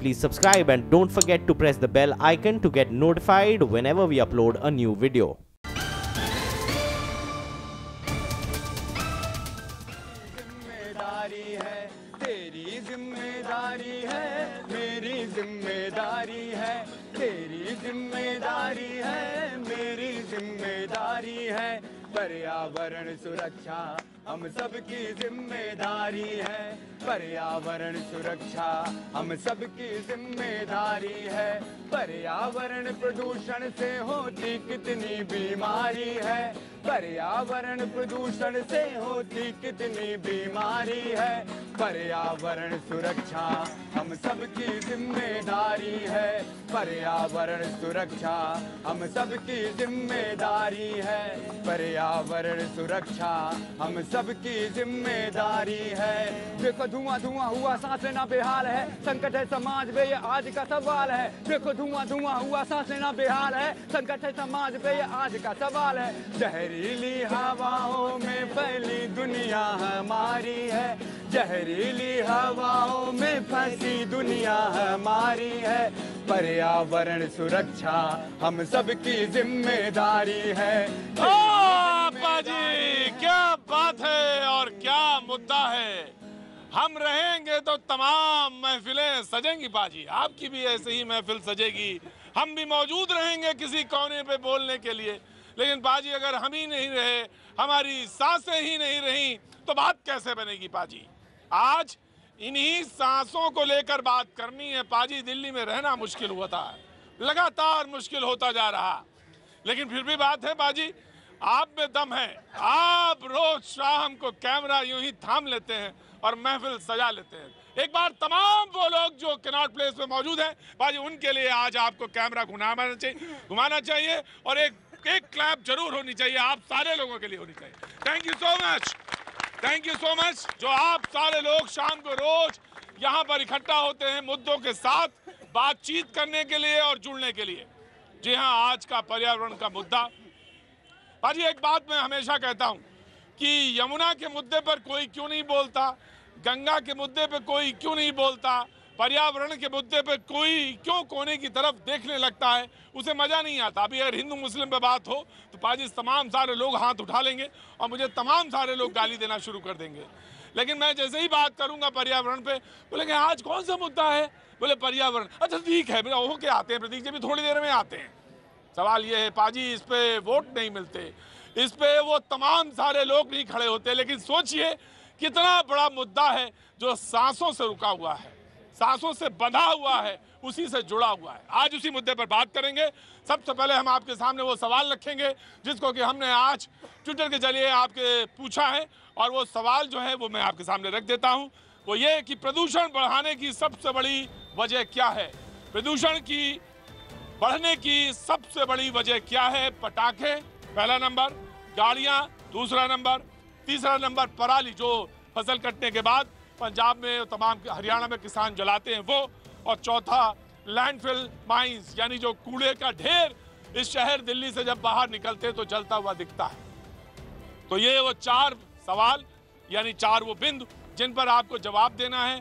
please subscribe and don't forget to press the bell icon to get notified whenever we upload a new video. जिम्मेदारी है, तेरी जिम्मेदारी है, मेरी जिम्मेदारी है, तेरी जिम्मेदारी है, मेरी जिम्मेदारी है। पर्यावरण सुरक्षा हम सबकी जिम्मेदारी है, पर्यावरण सुरक्षा हम सबकी जिम्मेदारी है। पर्यावरण प्रदूषण से होती कितनी बीमारी है, पर्यावरण प्रदूषण से होती कितनी बीमारी है। पर्यावरण सुरक्षा हम सबकी जिम्मेदारी है, पर्यावरण सुरक्षा हम सबकी जिम्मेदारी है। पर्यावरण सुरक्षा हम सबकी जिम्मेदारी है। देखो धुआं धुआं हुआ, सांस लेना बेहाल है, संकट है समाज पे ये आज का सवाल है। देखो धुआं धुआं हुआ, सांस लेना बेहाल है, संकट है समाज पे ये आज का सवाल है। जहरीली हवाओं में फैली दुनिया हमारी है, जहरीली हवाओं में फंसी दुनिया हमारी है। पर्यावरण सुरक्षा हम सबकी जिम्मेदारी है। आपा जी, क्या बात है और क्या मुद्दा है। हम रहेंगे तो तमाम महफिलें सजेंगी पाजी, आपकी भी ऐसे ही महफिल सजेगी। हम भी मौजूद रहेंगे किसी कोने पे बोलने के लिए, लेकिन पाजी अगर हम ही नहीं रहे, हमारी सांसें ही नहीं रही, तो बात कैसे बनेगी पाजी। आज इन्हीं सांसों को लेकर बात करनी है पाजी। दिल्ली में रहना मुश्किल होता है, लगातार मुश्किल होता जा रहा, लेकिन फिर भी बात है पाजी, आप में दम है। आप रोज शाम को कैमरा यूं ही थाम लेते हैं और महफिल सजा लेते हैं। एक बार तमाम वो लोग जो कनॉट प्लेस में मौजूद हैं पाजी, उनके लिए आज आपको कैमरा घुमाना चाहिए और एक क्लैप जरूर होनी चाहिए, आप सारे लोगों के लिए होनी चाहिए। Thank you so much, thank you so much जो आप सारे लोग शाम को रोज यहाँ पर इकट्ठा होते हैं मुद्दों के साथ बातचीत करने के लिए और जुड़ने के लिए। जी हाँ, आज का पर्यावरण का मुद्दा पाजी, एक बात मैं हमेशा कहता हूँ कि यमुना के मुद्दे पर कोई क्यों नहीं बोलता, गंगा के मुद्दे पर कोई क्यों नहीं बोलता, पर्यावरण के मुद्दे पे कोई क्यों कोने की तरफ देखने लगता है, उसे मजा नहीं आता। अभी अगर हिंदू मुस्लिम पे बात हो तो पाजी तमाम सारे लोग हाथ उठा लेंगे और मुझे तमाम सारे लोग गाली देना शुरू कर देंगे। लेकिन मैं जैसे ही बात करूंगा पर्यावरण पे, बोलेंगे आज कौन सा मुद्दा है, बोले पर्यावरण। अच्छा ठीक है, मेरा हो के आते हैं प्रतीक जी भी थोड़ी देर में आते हैं। सवाल ये है पाजी, इस पे वोट नहीं मिलते, इस पे वो तमाम सारे लोग नहीं खड़े होते। लेकिन सोचिए कितना बड़ा मुद्दा है जो सांसों से रुका हुआ है, सांसों से बंधा हुआ है, उसी से जुड़ा हुआ है। आज उसी मुद्दे पर बात करेंगे। सबसे पहले हम आपके सामने वो सवाल रखेंगे जिसको कि हमने आज ट्विटर के जरिए आपके पूछा है, और वो सवाल जो है वो मैं आपके सामने रख देता हूं। वो ये कि प्रदूषण बढ़ाने की सबसे बड़ी वजह क्या है। प्रदूषण की बढ़ने की सबसे बड़ी वजह क्या है। पटाखे पहला नंबर, गाड़ियां दूसरा नंबर, तीसरा नंबर पराली जो फसल कटने के बाद पंजाब में तमाम हरियाणा में किसान जलाते हैं वो, और चौथा लैंडफिल माइंस यानी जो कूड़े का ढेर इस शहर दिल्ली से जब बाहर निकलते तो जलता हुआ दिखता है। तो ये वो चार सवाल यानी चार वो बिंदु जिन पर आपको जवाब देना है।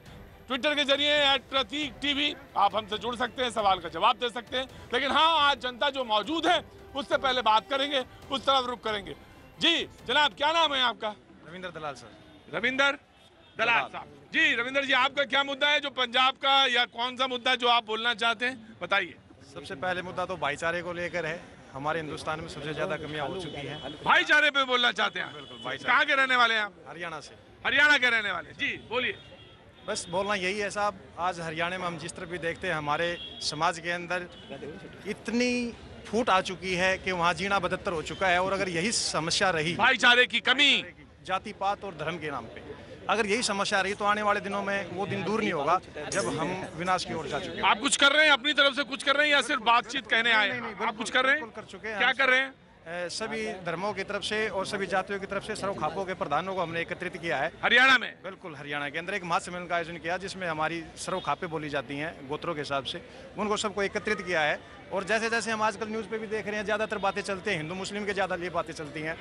ट्विटर के जरिए @प्रतीक आप हमसे जुड़ सकते हैं, सवाल का जवाब दे सकते हैं। लेकिन हाँ, आज जनता जो मौजूद है उससे पहले बात करेंगे, उस तरफ रुख करेंगे। जी जनाब, क्या नाम है आपका? रविंदर दलाल सर। रविंदर दलाल साहब जी। रविंदर जी, आपका क्या मुद्दा है जो पंजाब का, या कौन सा मुद्दा जो आप बोलना चाहते हैं, बताइए। सबसे पहले मुद्दा तो भाईचारे को लेकर है। हमारे हिंदुस्तान में सबसे ज्यादा कमियां हो चुकी हैं। भाईचारे पे बोलना चाहते हैं? बिल्कुल भाईचारे। कहाँ के रहने वाले हैं आप? हरियाणा से। हरियाणा के रहने वाले, जी बोलिए। बस बोलना यही है साहब, आज हरियाणा में हम जिस तरह भी देखते हैं हमारे समाज के अंदर इतनी फूट आ चुकी है कि वहाँ जीना बदत्तर हो चुका है। और अगर यही समस्या रही, भाईचारे की कमी, जाति पात और धर्म के नाम पे अगर यही समस्या रही, तो आने वाले दिनों में वो दिन दूर नहीं होगा जब हम विनाश की ओर जा चुके हैं। आप कुछ कर रहे हैं अपनी तरफ से, कुछ कर रहे हैं या सिर्फ बातचीत कहने आए हैं? आप कुछ कर रहे हैं? कर चुके हैं। क्या कर रहे हैं? सभी धर्मों की तरफ से और सभी जातियों की तरफ से सर्व खापों के प्रधानों को हमने एकत्रित किया है हरियाणा में। बिल्कुल, हरियाणा के अंदर एक महासम्मेलन का आयोजन किया जिसमें हमारी सर्व खापें बोली जाती हैं गोत्रों के हिसाब से, उनको सबको एकत्रित किया है। और जैसे जैसे हम आजकल न्यूज़ पे भी देख रहे हैं, ज़्यादातर बातें चलती हैं हिंदू मुस्लिम के, ज़्यादा ये बातें चलती हैं,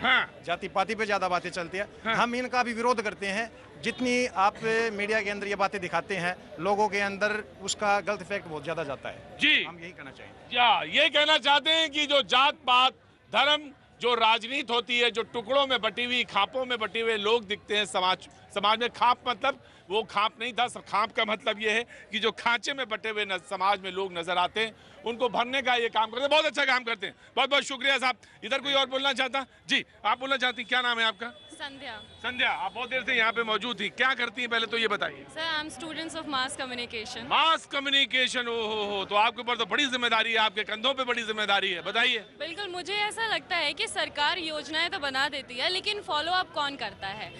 जाति पाति पे ज़्यादा बातें चलती हैं। हम इनका भी विरोध करते हैं। जितनी आप मीडिया के अंदर ये बातें दिखाते हैं, लोगों के अंदर उसका गलत इफेक्ट बहुत ज़्यादा जाता है जी। हम यही कहना चाहेंगे। क्या ये कहना चाहते हैं कि जो जात पात धर्म जो राजनीति होती है, जो टुकड़ों में बटी हुई, खापों में बटे हुए लोग दिखते हैं समाज में, खाप मतलब वो खाप नहीं था, खाप का मतलब ये है कि जो खांचे में बटे हुए समाज में लोग नजर आते हैं, उनको भरने का ये काम करते हैं। बहुत अच्छा काम करते हैं, बहुत बहुत शुक्रिया साहब। इधर कोई और बोलना चाहता? जी, आप बोलना चाहती, क्या नाम है आपका? संध्या। संध्या, आप बहुत देर से यहाँ पे मौजूद थी, क्या करती हैं पहले तो ये बताइए। Sir, I am students of mass communication. Mass communication, हो तो आपके ऊपर तो बड़ी जिम्मेदारी है, आपके कंधों पे बड़ी जिम्मेदारी है, बताइए। बिल्कुल, मुझे ऐसा लगता है कि सरकार योजनाएं तो बना देती है, लेकिन फॉलो अप कौन करता है?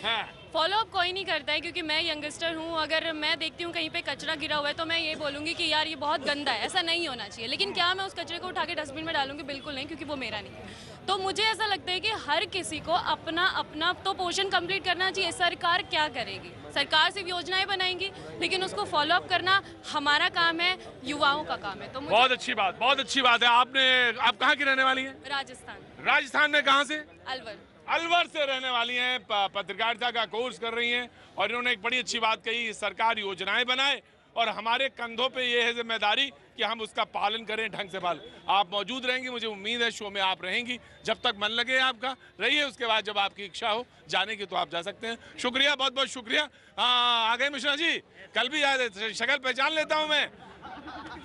फॉलो अप कोई नहीं करता है, क्योंकि मैं यंगस्टर हूँ। अगर मैं देखती हूँ कहीं पे कचरा गिरा हुआ है तो मैं ये बोलूँगी कि यार ये बहुत गंदा है, ऐसा नहीं होना चाहिए। लेकिन क्या मैं उस कचरे को उठा के डस्टबिन में डालूंगी? बिल्कुल नहीं, क्योंकि वो मेरा नहीं है। तो मुझे ऐसा लगता है कि हर किसी को अपना अपना तो पोर्शन कंप्लीट करना चाहिए। सरकार क्या करेगी? सरकार सिर्फ योजनाएं बनाएंगी, लेकिन उसको फॉलो अप करना हमारा काम है, युवाओं का काम है। तो बहुत अच्छी बात, बहुत अच्छी बात है। आप कहाँ की रहने वाली हैं? राजस्थान। राजस्थान में कहाँ से? अलवर। अलवर से रहने वाली हैं, पत्रकारिता का कोर्स कर रही हैं, और इन्होंने एक बड़ी अच्छी बात कही, सरकार योजनाएं बनाए और हमारे कंधों पे ये है जिम्मेदारी कि हम उसका पालन करें, ढंग से पालन। आप मौजूद रहेंगे, मुझे उम्मीद है शो में आप रहेंगी, जब तक मन लगे आपका रहिए, उसके बाद जब आपकी इच्छा हो जाने की तो आप जा सकते हैं। शुक्रिया, बहुत बहुत शुक्रिया। आ गए मिश्रा जी, कल भी आए थे, शक्ल पहचान लेता हूँ मैं,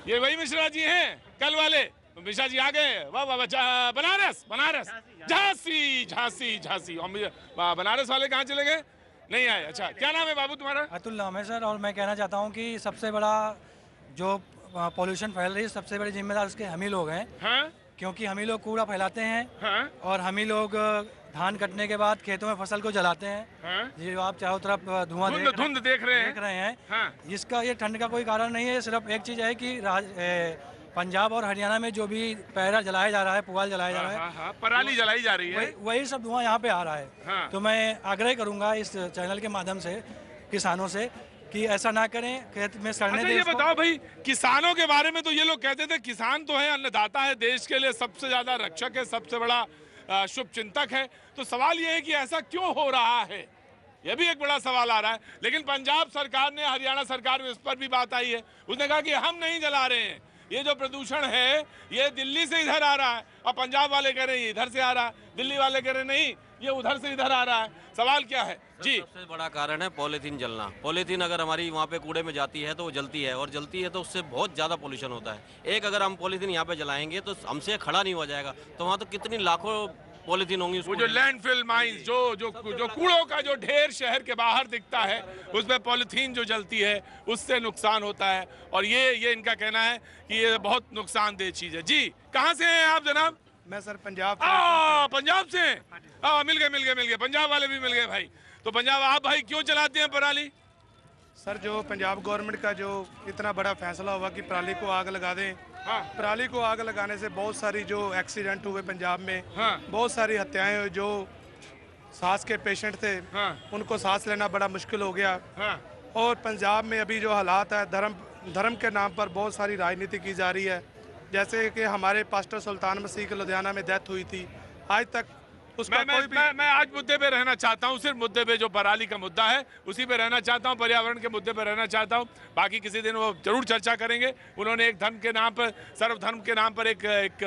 ये वही मिश्रा जी हैं कल वाले। मिश्रा जी आ गए, वाह वाह, बनारस, झांसी, झांसी, झांसी। और बनारस वाले कहाँ चले गए? नहीं आए। अच्छा, क्या नाम है बाबू तुम्हारा? अतुल नाम है सर। और मैं कहना चाहता हूँ कि सबसे बड़ा जो पॉल्यूशन फैल रही है, सबसे बड़े जिम्मेदार उसके हम ही लोग हैं। हाँ? क्योंकि हम ही लोग कूड़ा फैलाते हैं। हाँ? और हम ही लोग धान कटने के बाद खेतों में फसल को जलाते हैं। हाँ? ये जो आप चारों तरफ धुआं धुंध देख रहे हैं। हाँ? इसका ये ठंड का कोई कारण नहीं है। सिर्फ एक चीज़ है कि पंजाब और हरियाणा में जो भी पैरा जलाया जा रहा है, पुआल जलाया जा रहा है, पराली जलाई जा रही है, वही सब धुआं यहाँ पे आ रहा है। हाँ। तो मैं आग्रह करूंगा इस चैनल के माध्यम से किसानों से कि ऐसा ना करें, खेत में सड़ने दें। ये बताओ भाई, किसानों के बारे में तो ये लोग कहते थे किसान तो है, अन्नदाता है, देश के लिए सबसे ज्यादा रक्षक है, सबसे बड़ा शुभ चिंतक है। तो सवाल ये है कि ऐसा क्यों हो रहा है, यह भी एक बड़ा सवाल आ रहा है। लेकिन पंजाब सरकार ने, हरियाणा सरकार में इस पर भी बात आई है, उसने कहा कि हम नहीं जला रहे हैं, ये जो प्रदूषण है ये दिल्ली से इधर आ रहा है, और पंजाब वाले कह रहे हैं ये इधर से आ रहा है, दिल्ली वाले कह रहे हैं नहीं ये उधर से इधर आ रहा है। सवाल क्या है जी? सबसे बड़ा कारण है पॉलीथीन जलना। पॉलीथीन अगर हमारी वहाँ पे कूड़े में जाती है तो वो जलती है, और जलती है तो उससे बहुत ज़्यादा पोल्यूशन होता है। एक अगर हम पॉलीथीन यहाँ पे जलाएंगे तो हमसे खड़ा नहीं हो जाएगा, तो वहाँ तो कितनी लाखों पॉलीथीन होंगी। वो जो लैंडफिल माइंस, जो कूड़ों का जो ढेर शहर के बाहर दिखता है, उसमें पॉलीथीन जो जलती है उससे नुकसान होता है, और ये इनका कहना है कि ये बहुत नुकसानदेह चीज है। जी, कहाँ से हैं आप जनाब? मैं सर पंजाब। पंजाब से हैं? मिल गए, पंजाब वाले भी मिल गए भाई। तो पंजाब, आप भाई क्यों चलाते हैं पराली? सर, जो पंजाब गवर्नमेंट का जो इतना बड़ा फैसला हुआ कि पराली को आग लगा दें, पराली को आग लगाने से बहुत सारी जो एक्सीडेंट हुए पंजाब में, बहुत सारी हत्याएं हुई, जो सांस के पेशेंट थे उनको सांस लेना बड़ा मुश्किल हो गया। और पंजाब में अभी जो हालात है, धर्म के नाम पर बहुत सारी राजनीति की जा रही है। जैसे कि हमारे पास्टर सुल्तान मसीह के लुधियाना में डेथ हुई थी, आज तक उसका मैं आज मुद्दे पे रहना चाहता हूँ, सिर्फ मुद्दे पे जो पराली का मुद्दा है उसी पे रहना चाहता हूँ, पर्यावरण के मुद्दे पे रहना चाहता हूँ। बाकी किसी दिन वो जरूर चर्चा करेंगे। उन्होंने एक धर्म के नाम पर, सर्वधर्म के नाम पर एक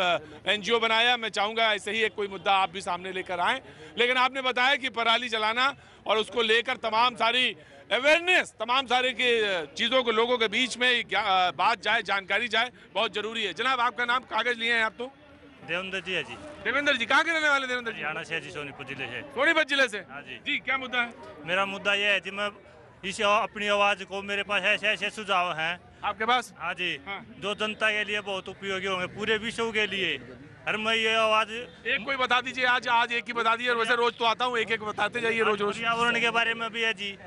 NGO बनाया। मैं चाहूँगा ऐसे ही एक कोई मुद्दा आप भी सामने लेकर आएँ। लेकिन आपने बताया कि पराली जलाना और उसको लेकर तमाम सारी अवेयरनेस, तमाम सारे की चीज़ों को लोगों के बीच में बात जाए, जानकारी जाए, बहुत जरूरी है। जनाब, आपका नाम, कागज लिए हैं आप? तो देवेंद्र जी है जी। देवेंद्र जी, कहाँ के रहने वाले देवेंद्र जी? हरियाणा से जी, सोनीपत जिले से। सोनीपत जिले से? हाँ जी। जी, क्या मुद्दा है? मेरा मुद्दा ये है कि मैं इस अपनी आवाज़ को, मेरे पास ऐसे सुझाव हैं आपके पास। हाँ जी। जो जनता के लिए बहुत उपयोगी होंगे, पूरे विश्व के लिए। हर मैं ये आवाज़ एक कोई बता दीजिए, आज एक ही बता दीजिए। वैसे रोज तो आता हूँ, एक बताते जाइए रोज। पर्यावरण के बारे में भी है जी।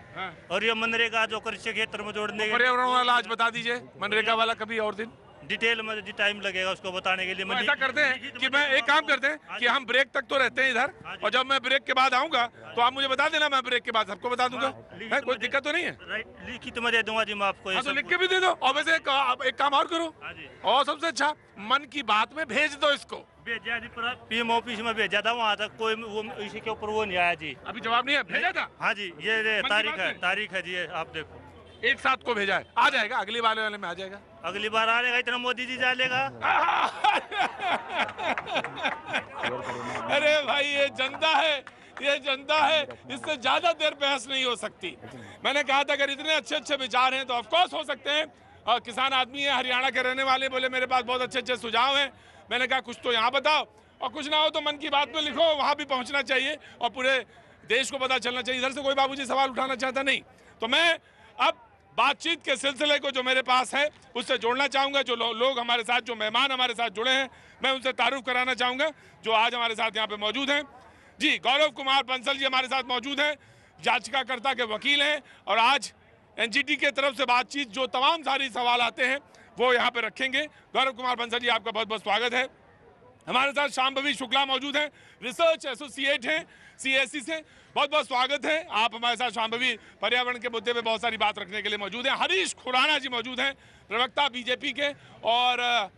और ये मनरेगा जो कृषि क्षेत्र में जोड़ने के, पर्यावरण वाला आज बता दीजिए, मनरेगा वाला कभी और दिन। डिटेल में जो टाइम लगेगा उसको बताने के लिए। तो ऐसा करते हैं कि मैं एक काम करते हैं कि हम ब्रेक तक तो रहते हैं इधर, और जब मैं ब्रेक के बाद आऊंगा तो आप मुझे बता देना, मैं ब्रेक के बाद सबको बता दूंगा। है कोई दिक्कत तो नहीं है? लिखित में दे दूंगा जी मैं आपको। तो लिख के भी दे दो। और वैसे एक काम और करो, और सबसे अच्छा मन की बात में भेज दो इसको। भेजा जी, पीएम ऑफिस में भेजा था, वहाँ तक कोई वो इसी के ऊपर वो नहीं आया जी। अभी जवाब नहीं है? भेजा था? हाँ जी, ये तारीख है जी, आप देखो। एक साथ को भेजा है, आ जाएगा अगली बार वाले में आ जाएगा। अगली बार आ जाएगा, इतना मोदी जी डालेगा। अरे भाई ये जनता है, ये जनता है, इससे ज्यादा देर बहस नहीं हो सकती। मैंने कहा था अगर इतने अच्छे अच्छे विचार हैं तो ऑफकोर्स हो सकते हैं। और किसान आदमी है, हरियाणा के रहने वाले, बोले मेरे पास बहुत अच्छे अच्छे सुझाव हैं। मैंने कहा कुछ तो यहाँ बताओ, और कुछ ना हो तो मन की बात में लिखो, वहाँ भी पहुँचना चाहिए और पूरे देश को पता चलना चाहिए। इधर से कोई बाबूजी सवाल उठाना चाहता नहीं। तो मैं अब बातचीत के सिलसिले को जो मेरे पास है उससे जोड़ना चाहूँगा। जो लोग हमारे साथ, जो मेहमान हमारे साथ जुड़े हैं, मैं उनसे तारुफ कराना चाहूँगा जो आज हमारे साथ यहाँ पे मौजूद हैं। जी, गौरव कुमार बंसल जी हमारे साथ मौजूद हैं, याचिकाकर्ता के वकील हैं, और आज एनजीटी के तरफ से बातचीत जो तमाम सारी सवाल आते हैं वो यहाँ पे रखेंगे। गौरव कुमार बंसल जी, आपका बहुत बहुत स्वागत है। हमारे साथ शांभवी शुक्ला मौजूद हैं, रिसर्च एसोसिएट हैं CSE से, बहुत बहुत स्वागत है आप हमारे साथ। शांभवी पर्यावरण के मुद्दे पे बहुत सारी बात रखने के लिए मौजूद हैं। हरीश खुराना जी मौजूद हैं, प्रवक्ता बीजेपी के। और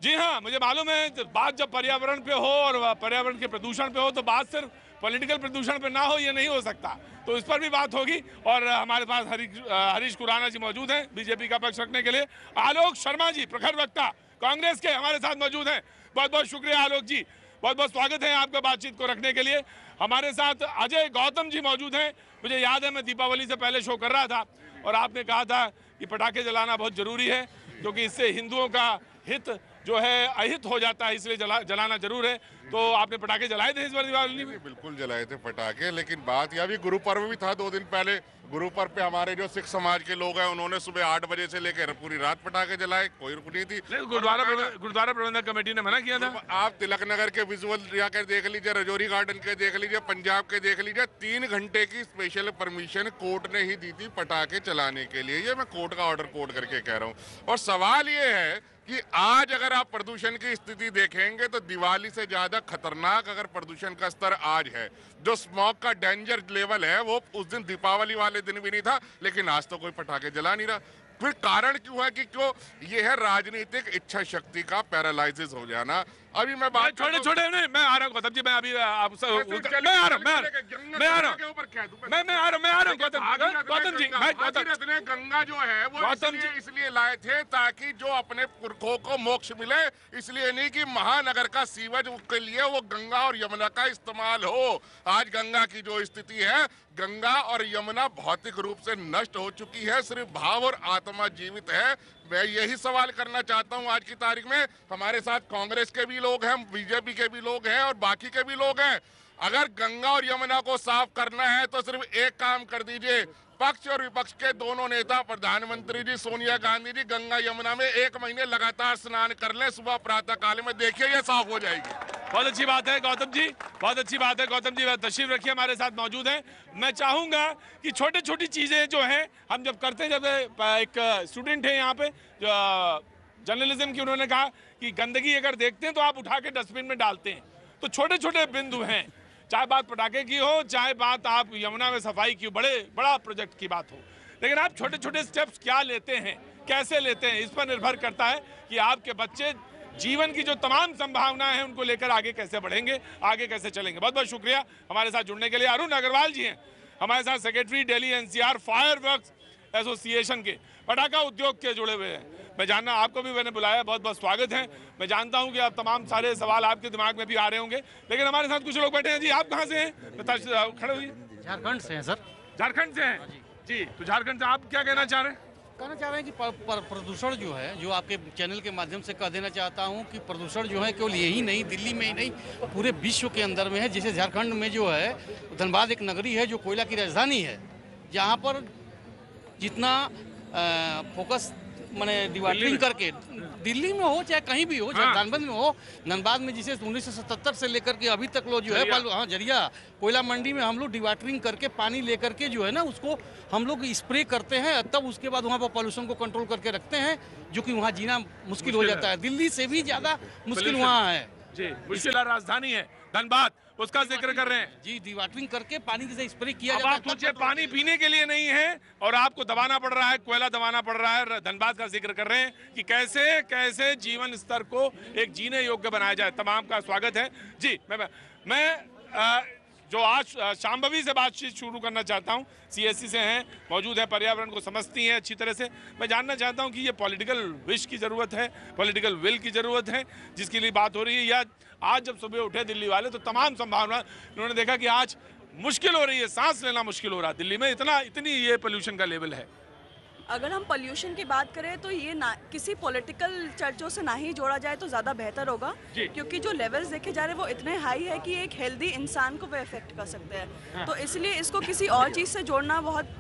जी हाँ, मुझे मालूम है बात जब पर्यावरण पे हो और पर्यावरण के प्रदूषण पे हो तो बात सिर्फ पॉलिटिकल प्रदूषण पे ना हो, ये नहीं हो सकता, तो इस पर भी बात होगी। और हमारे पास हरीश खुराना जी मौजूद हैं बीजेपी का पक्ष रखने के लिए। आलोक शर्मा जी, प्रखर वक्ता कांग्रेस के, हमारे साथ मौजूद हैं। बहुत बहुत शुक्रिया आलोक जी, बहुत बहुत स्वागत है आपका बातचीत को रखने के लिए। हमारे साथ अजय गौतम जी मौजूद हैं। मुझे याद है मैं दीपावली से पहले शो कर रहा था और आपने कहा था कि पटाखे जलाना बहुत ज़रूरी है क्योंकि इससे हिंदुओं का हित जो है अहित हो जाता है, इसलिए जलाना जरूर है। तो आपने पटाखे जलाए थे इस बार दीपावली में? बिल्कुल जलाए थे पटाखे, लेकिन बात यह भी गुरु पर्व भी था 2 दिन पहले। गुरु पर्व पे हमारे जो सिख समाज के लोग हैं उन्होंने सुबह 8 बजे से लेकर पूरी रात पटाखे जलाए, कोई रुक नहीं थी। गुरुद्वारा प्रबंधक कमेटी ने मना किया था। आप तिलक नगर के विजुअल जाकर देख लीजिए, रजौरी गार्डन के देख लीजिए, पंजाब के देख लीजिए, 3 घंटे की स्पेशल परमिशन कोर्ट ने ही दी थी पटाखे चलाने के लिए। ये मैं कोर्ट का ऑर्डर कोट करके कह रहा हूँ। और सवाल ये है कि आज अगर आप प्रदूषण की स्थिति देखेंगे तो दिवाली से ज्यादा खतरनाक अगर प्रदूषण का स्तर आज है, जो स्मॉग का डेंजर लेवल है, वो उस दिन दीपावली वाले दिन भी नहीं था, लेकिन आज तो कोई पटाखे जला नहीं रहा। फिर कारण क्यों है कि क्यों? ये है राजनीतिक इच्छा शक्ति का पैरालाइसिस हो जाना। अभी मैं बात छोटे नहीं, मैं आ रहा हूँ गौतम जी, मैं अभी आपसे मैं आ रहा हूँ गौतम जी। गंगा जो है वो इसलिए लाए थे ताकि जो अपने पुरखों को मोक्ष मिले, इसलिए नहीं कि महानगर का सीवज के लिए वो गंगा और यमुना का इस्तेमाल हो। आज गंगा की जो स्थिति है, गंगा और यमुना भौतिक रूप से नष्ट हो चुकी है, सिर्फ भाव और आत्मा जीवित है। मैं यही सवाल करना चाहता हूं आज की तारीख में। हमारे साथ कांग्रेस के भी लोग हैं, बीजेपी के भी लोग हैं और बाकी के भी लोग हैं। अगर गंगा और यमुना को साफ करना है तो सिर्फ एक काम कर दीजिए, पक्ष और विपक्ष के दोनों नेता, प्रधानमंत्री जी, सोनिया गांधी जी, गंगा यमुना में 1 महीने लगातार स्नान कर लें सुबह प्रातः काल में, देखिए ये साफ हो जाएगी। बहुत अच्छी बात है गौतम जी, बहुत अच्छी बात है गौतम जी, तशरीफ रखिए, हमारे साथ मौजूद हैं। मैं चाहूँगा कि छोटी छोटी चीज़ें जो हैं हम जब करते हैं, जब एक स्टूडेंट है यहाँ पे जो जर्नलिज्म की, उन्होंने कहा कि गंदगी अगर देखते हैं तो आप उठा के डस्टबिन में डालते हैं। तो छोटे छोटे बिंदु हैं, चाहे बात पटाखे की हो, चाहे बात आप यमुना में सफाई की, बड़ा प्रोजेक्ट की बात हो, लेकिन आप छोटे छोटे स्टेप्स क्या लेते हैं, कैसे लेते हैं, इस पर निर्भर करता है कि आपके बच्चे जीवन की जो तमाम संभावनाएं हैं उनको लेकर आगे कैसे बढ़ेंगे, आगे कैसे चलेंगे। बहुत बहुत शुक्रिया हमारे साथ जुड़ने के लिए। अरुण अग्रवाल जी हैं हमारे साथ, secretary Delhi NCR fire works association के, पटाखा उद्योग के जुड़े हुए हैं। मैं जानना, आपको भी मैंने बुलाया, बहुत बहुत स्वागत है। मैं जानता हूं कि आप तमाम सारे सवाल आपके दिमाग में भी आ रहे होंगे, लेकिन हमारे साथ कुछ लोग बैठे हैं। जी, आप कहाँ से हैं? खड़े हुई। झारखंड से हैं सर। झारखंड से हैं जी, तो झारखंड से आप क्या कहना चाह रहे हैं? कहना चाह रहे हैं कि प्रदूषण जो है, जो आपके चैनल के माध्यम से कह देना चाहता हूं कि प्रदूषण जो है केवल यही नहीं, दिल्ली में ही नहीं, पूरे विश्व के अंदर में है। जैसे झारखंड में जो है धनबाद एक नगरी है जो कोयला की राजधानी है, जहां पर जितना फोकस मैंने डिवाटरिंग करके, दिल्ली में हो चाहे कहीं भी हो, चाहे धनबाद में हो, धनबाद में जिसे 1977 से लेकर के अभी तक लो जो है जरिया कोयला मंडी में हम लोग डिवाटरिंग करके पानी लेकर के जो है ना उसको हम लोग स्प्रे करते हैं, तब उसके बाद वहाँ पर पॉल्यूशन को कंट्रोल करके रखते हैं, जो कि वहाँ जीना मुश्किल हो जाता है। दिल्ली से भी ज्यादा मुश्किल वहाँ है जी, मुश्किल राजधानी है धनबाद, उसका जिक्र कर रहे हैं जी। डिवाटरिंग करके पानी जैसे स्प्रे किया जाता है। आप सोचिए पानी पीने के लिए नहीं है और आपको दबाना पड़ रहा है, कोयला दबाना पड़ रहा है। धनबाद का जिक्र कर रहे हैं कि कैसे कैसे जीवन स्तर को एक जीने योग्य बनाया जाए। तमाम का स्वागत है जी। मैं जो आज शांभवी से बातचीत शुरू करना चाहता हूं, सीएससी से हैं, मौजूद है, पर्यावरण को समझती हैं अच्छी तरह से। मैं जानना चाहता हूं कि ये पॉलिटिकल विश की ज़रूरत है, पॉलिटिकल विल की ज़रूरत है जिसके लिए बात हो रही है, या आज जब सुबह उठे दिल्ली वाले तो तमाम संभावना उन्होंने देखा कि आज मुश्किल हो रही है, सांस लेना मुश्किल हो रहा है दिल्ली में, इतनी ये पोल्यूशन का लेवल है। अगर हम पोल्यूशन की बात करें तो ये ना किसी पॉलिटिकल चर्चों से ना ही जोड़ा जाए तो ज़्यादा बेहतर होगा, क्योंकि जो लेवल्स देखे जा रहे हैं वो इतने हाई है कि एक हेल्दी इंसान को वो इफेक्ट कर सकते हैं। तो इसलिए इसको किसी और चीज़ से जोड़ना बहुत